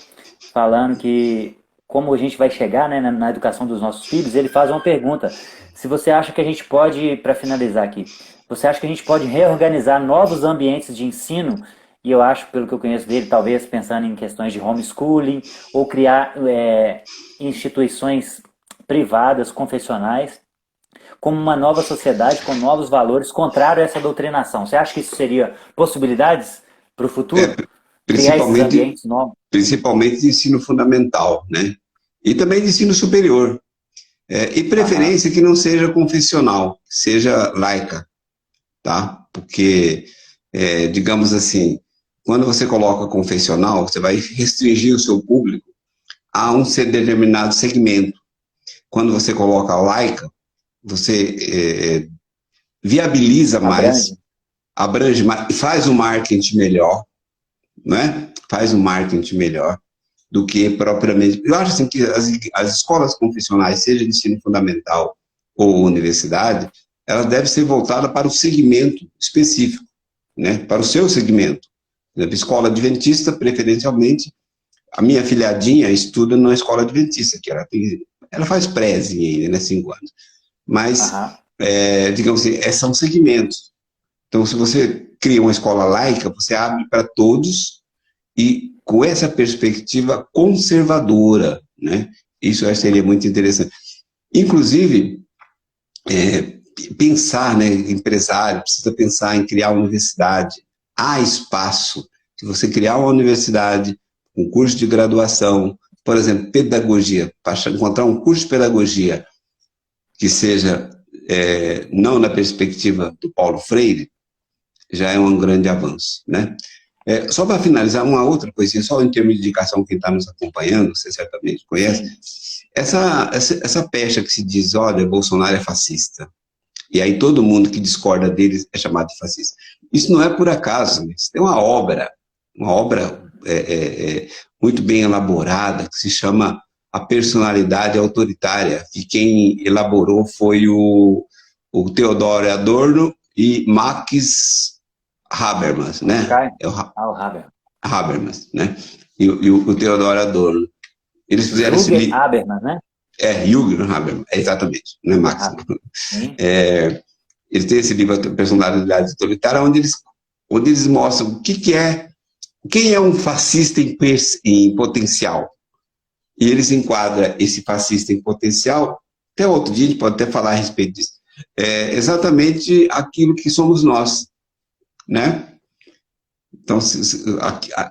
falando que como a gente vai chegar, né, na educação dos nossos filhos. Ele faz uma pergunta, se você acha que a gente pode, para finalizar aqui, você acha que a gente pode reorganizar novos ambientes de ensino? E eu acho, pelo que eu conheço dele, talvez pensando em questões de homeschooling, ou criar instituições privadas, confessionais, como uma nova sociedade com novos valores, contrário a essa doutrinação. Você acha que isso seria possibilidades para o futuro? Criar esses ambientes novos? Principalmente de ensino fundamental, né? E também de ensino superior. E preferência que não seja confessional, seja laica, tá? Porque, digamos assim, quando você coloca confessional, você vai restringir o seu público a um determinado segmento. Quando você coloca laica, você viabiliza mais, abrange mais, faz um marketing melhor, né? Faz um marketing melhor do que propriamente... Eu acho assim que as escolas confessionais, seja de ensino fundamental ou universidade, elas devem ser voltadas para o segmento específico, né? Para o seu segmento. Por exemplo, escola adventista, preferencialmente, a minha filhadinha estuda numa escola adventista, que ela faz pré ainda, né? 5 anos. Mas, digamos assim, são segmentos. Então, se você cria uma escola laica, você abre para todos e com essa perspectiva conservadora, né? Isso eu acho que seria muito interessante. Inclusive, pensar, né, empresário, precisa pensar em criar uma universidade. Há espaço. Se você criar uma universidade, um curso de graduação, por exemplo, pedagogia, para encontrar um curso de pedagogia que seja não na perspectiva do Paulo Freire, já é um grande avanço, né? Só para finalizar, uma outra coisinha, só em termos de indicação, quem está nos acompanhando, você certamente conhece, essa pecha que se diz, olha, Bolsonaro é fascista, e aí todo mundo que discorda deles é chamado de fascista. Isso não é por acaso, né? Isso tem uma obra muito bem elaborada, que se chama A Personalidade Autoritária, que quem elaborou foi o Theodor Adorno e Max Habermas, né? Habermas, né? E o Theodor Adorno. Eles fizeram esse livro. Habermas, né? Jürgen Habermas, exatamente, não é Max. Eles têm esse livro, A Personalidade Autoritária, onde eles mostram quem é um fascista em potencial. E eles enquadram esse fascista em potencial, até outro dia a gente pode até falar a respeito disso, exatamente aquilo que somos nós, né? Então,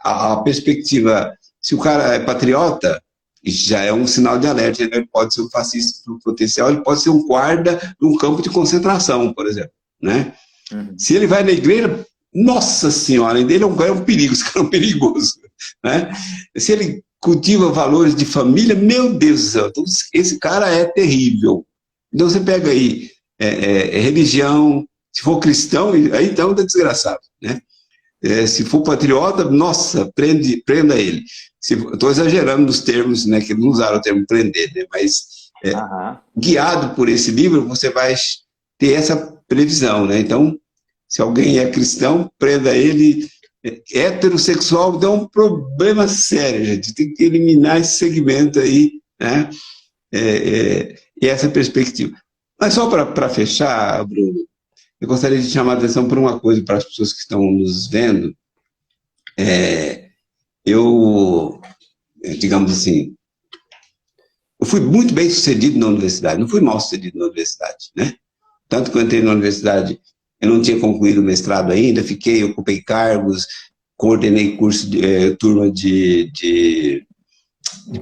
a perspectiva, se o cara é patriota, isso já é um sinal de alerta. Ele pode ser um fascista no potencial, ele pode ser um guarda de um campo de concentração, por exemplo, né? Se ele vai na igreja, nossa senhora, ele é um perigo, esse cara é um perigoso, né? Se ele cultiva valores de família, meu Deus do céu, então, esse cara é terrível. Então você pega aí religião, se for cristão, aí então tá desgraçado, né? Se for patriota, nossa, prenda ele. Estou exagerando nos termos, né, que não usaram o termo prender, né, mas guiado por esse livro, você vai ter essa previsão, né? Então, Se alguém é cristão, prenda ele. Heterossexual dá um problema sério, gente. Tem que eliminar esse segmento aí, né? E essa perspectiva. Mas só para fechar, Bruno, eu gostaria de chamar a atenção para uma coisa para as pessoas que estão nos vendo. Digamos assim, eu fui muito bem sucedido na universidade, não fui mal sucedido na universidade, né? Tanto que eu entrei na universidade, eu não tinha concluído o mestrado ainda, ocupei cargos, coordenei curso turma de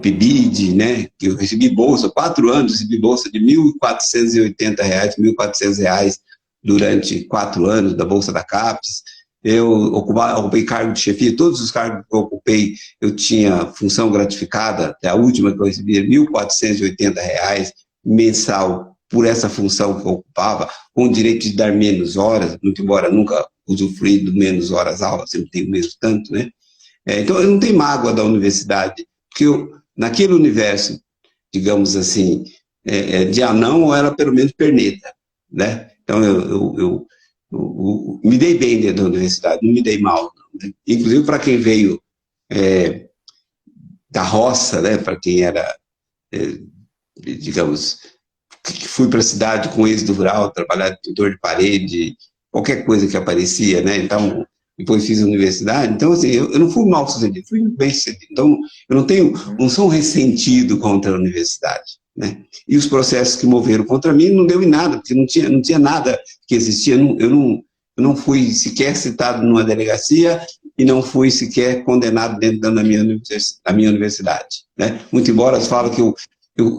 PIBID, né? Que eu recebi bolsa, 4 anos, recebi bolsa de R$ 1.480, R$ 1.400 durante 4 anos da bolsa da CAPES. Eu ocupei cargo de chefia, todos os cargos que eu ocupei, eu tinha função gratificada, até a última que eu recebi, R$ 1.480 mensal por essa função que eu ocupava, com o direito de dar menos horas, muito embora nunca usufruí de menos horas aula, sempre tenho mesmo tanto, né? Então, eu não tenho mágoa da universidade, porque naquele universo, digamos assim, de anão, eu era pelo menos perneta, né? Então, eu me dei bem dentro da universidade, não me dei mal, não, né? Inclusive para quem veio da roça, né? Para quem era, digamos, que fui para a cidade com êxito rural, trabalhar de pintor de parede, qualquer coisa que aparecia, né? Então, depois fiz a universidade. Então, assim, eu não fui mal sucedido, fui bem sucedido. Então, eu não sou um ressentido contra a universidade, né? E os processos que moveram contra mim não deu em nada, porque não tinha nada que existia. Eu não fui sequer citado numa delegacia e não fui sequer condenado dentro da minha universidade, né? Muito embora eles falam que eu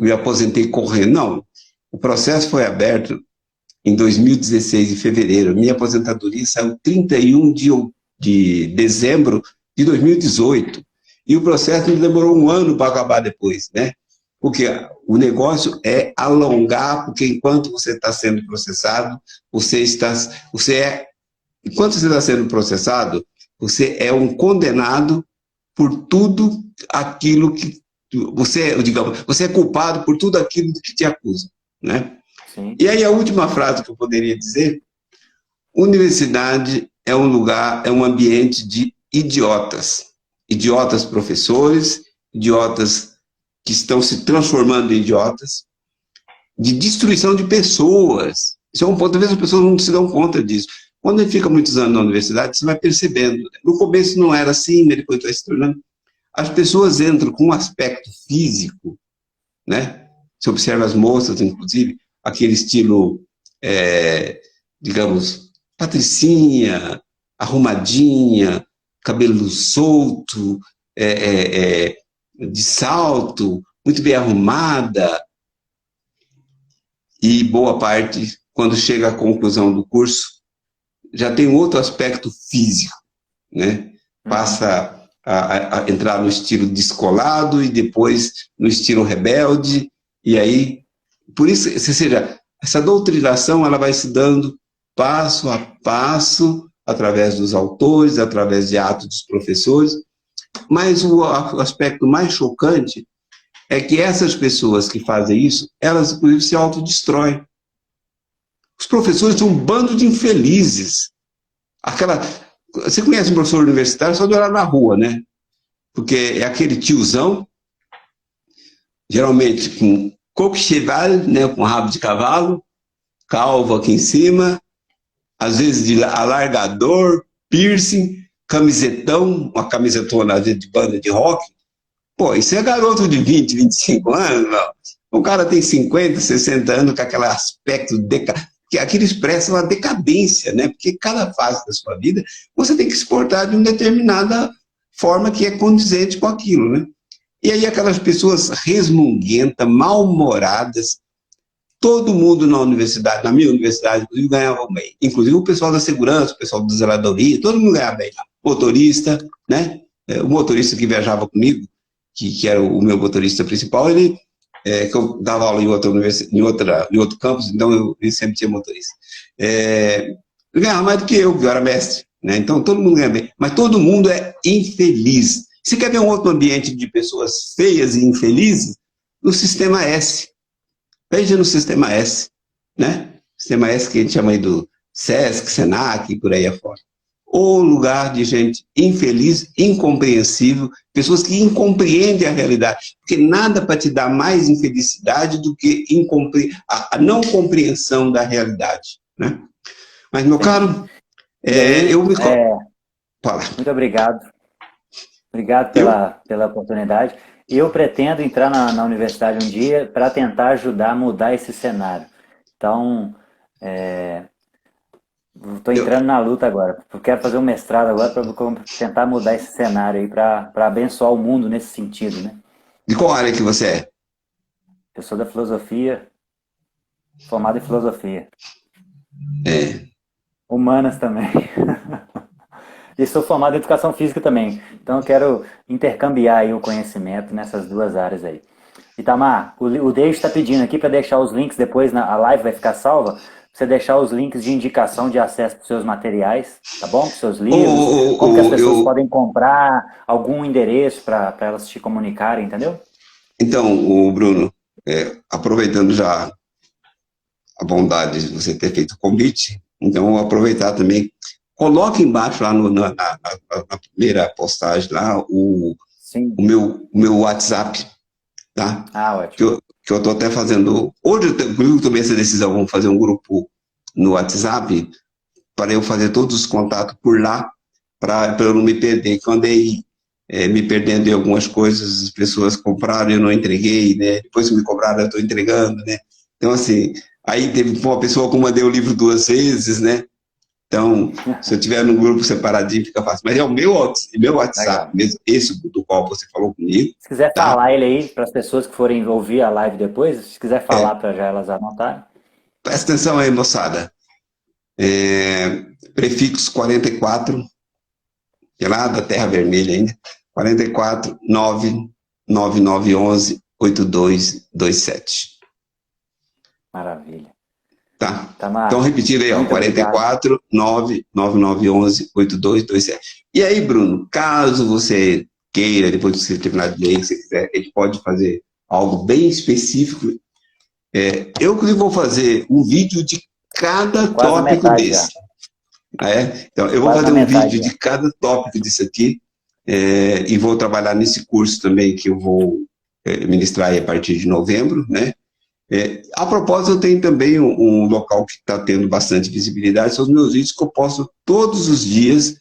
me aposentei correndo. Não, o processo foi aberto em 2016, em fevereiro. Minha aposentadoria saiu 31 de dezembro de 2018. E o processo demorou 1 ano para acabar depois, né? Porque o negócio é alongar, porque enquanto você está sendo processado, enquanto você está sendo processado, você é um condenado por tudo aquilo que você é culpado por tudo aquilo que te acusa, né? Sim. E aí a última frase que eu poderia dizer: universidade é um lugar, é um ambiente de idiotas professores, idiotas que estão se transformando em idiotas, de destruição de pessoas. Isso é um ponto, talvez as pessoas não se dão conta disso. Quando ele fica muitos anos na universidade, você vai percebendo. No começo não era assim, mas depois vai se tornando. As pessoas entram com um aspecto físico, né? Você observa as moças, inclusive, aquele estilo, digamos, patricinha, arrumadinha, cabelo solto, de salto, muito bem arrumada, e boa parte, quando chega à conclusão do curso, já tem outro aspecto físico, né? Passa a entrar no estilo descolado e depois no estilo rebelde, e aí, por isso, ou seja, essa doutrinação ela vai se dando passo a passo, através dos autores, através de atos dos professores, mas o aspecto mais chocante é que essas pessoas que fazem isso, elas, inclusive, se autodestroem. Os professores são um bando de infelizes. Você conhece um professor universitário só de olhar na rua, né? Porque é aquele tiozão, geralmente com coque cheval, né, com rabo de cavalo, calvo aqui em cima, às vezes de alargador, piercing, camisetão, uma camisetona às vezes de banda de rock. Pô, isso é garoto de 20, 25 anos, não. O cara tem 50, 60 anos com aquele aspecto que aquilo expressa uma decadência, né? Porque cada fase da sua vida você tem que se portar de uma determinada forma que é condizente com aquilo, né? E aí aquelas pessoas resmunguentas, mal-humoradas, todo mundo na universidade, na minha universidade, inclusive, ganhava bem. Inclusive o pessoal da segurança, o pessoal da zeladoria, todo mundo ganhava bem. Motorista, né? O motorista que viajava comigo, que era o meu motorista principal, que eu dava aula em outro campus, então eu sempre tinha motorista. Ele ganhava mais do que eu era mestre, né? Então todo mundo ganha bem, mas todo mundo é infeliz. Se quer ver um outro ambiente de pessoas feias e infelizes, no sistema S. Veja no sistema S, né? Sistema S que a gente chama aí Sesc, Senac e por aí afora. Ou lugar de gente infeliz, incompreensível, pessoas que incompreendem a realidade, porque nada para te dar mais infelicidade do que a não compreensão da realidade, né? Mas, meu caro, E aí, eu me... Fala. muito obrigado. Obrigado Eu? pela oportunidade. Eu pretendo entrar na universidade um dia para tentar ajudar a mudar esse cenário. Então, estou Eu, entrando na luta agora. Eu quero fazer um mestrado agora para tentar mudar esse cenário aí, para abençoar o mundo nesse sentido, né? de qual área que você é? Eu sou da filosofia, formado em filosofia. É. Humanas também. E sou formado em educação física também. Então eu quero intercambiar aí o conhecimento nessas duas áreas aí. Itamar, o Deixo está pedindo aqui para deixar os links depois, a live vai ficar salva, você deixar os links de indicação de acesso para os seus materiais, tá bom? Para os seus livros, como que as pessoas podem comprar, algum endereço para elas te comunicarem, entendeu? Então, o Bruno, aproveitando já a bondade de você ter feito o convite, então vou aproveitar também, coloque embaixo lá na primeira postagem lá Sim. o meu WhatsApp, tá? Ah, ótimo. Que eu estou até fazendo, hoje eu tomei essa decisão, vamos fazer um grupo no WhatsApp, para eu fazer todos os contatos por lá, para eu não me perder, que eu andei me perdendo em algumas coisas, as pessoas compraram e eu não entreguei, né? Depois que me cobraram eu estou entregando, né? Então, assim, aí teve uma pessoa que eu mandei o livro 2 vezes, né? Então, se eu tiver num grupo separadinho, fica fácil. Mas é o meu WhatsApp Legal. mesmo, esse do qual você falou comigo, Se quiser tá? falar ele aí para as pessoas que forem ouvir a live depois, se quiser falar para já elas anotarem. Presta atenção aí, moçada. Prefixo 44, que é lá da Terra Vermelha ainda, 44 99911 8227. Maravilha. Tá? Então, Tamar, repetindo aí, ó, muito obrigado. 44 99911 8227. E aí, Bruno, caso você queira, depois de você terminar de ler, se você quiser, a gente pode fazer algo bem específico. Eu que vou fazer um vídeo de cada Quase na tópico metade já. desse. Então, eu vou Quase na fazer um metade vídeo já. de cada tópico disso aqui e vou trabalhar nesse curso também que eu vou ministrar aí a partir de novembro, né? A propósito, eu tenho também um local que está tendo bastante visibilidade, são os meus vídeos que eu posto todos os dias.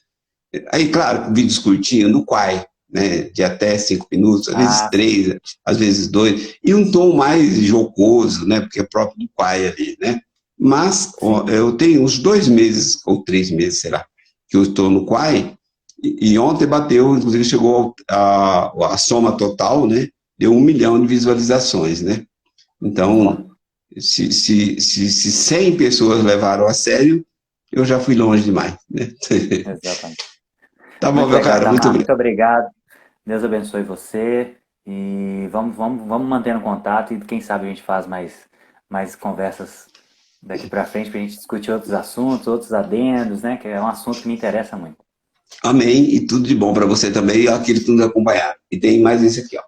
Aí, claro, vídeos curtinhos, no Quai, né, de até 5 minutos, às vezes 3, às vezes 2, e um tom mais jocoso, né, porque é próprio do Quai ali, né? Mas eu tenho uns 2 meses, ou 3 meses, será, que eu estou no Quai, e ontem bateu, inclusive chegou a soma total, né, deu 1 milhão de visualizações, né? Então, se 100 pessoas levaram a sério, eu já fui longe demais, né? Exatamente. Tá bom, Muito meu legal, cara, muito Itamar. obrigado. Muito obrigado. Deus abençoe você. E vamos mantendo contato e quem sabe a gente faz mais conversas daqui para frente para a gente discutir outros assuntos, outros adendos, né? Que é um assunto que me interessa muito. Amém, e tudo de bom para você também, e aqueles que nos acompanharam. E tem mais esse aqui, ó.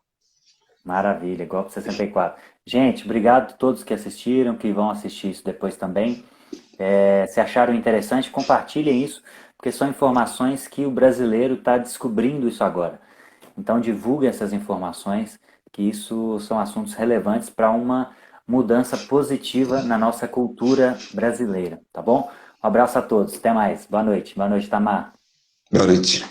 Maravilha, igual para 64. Gente, obrigado a todos que assistiram, que vão assistir isso depois também. Se acharam interessante, compartilhem isso, porque são informações que o brasileiro está descobrindo isso agora. Então divulguem essas informações, que isso são assuntos relevantes para uma mudança positiva na nossa cultura brasileira, tá bom? Um abraço a todos, até mais. Boa noite, Tamar. Boa noite.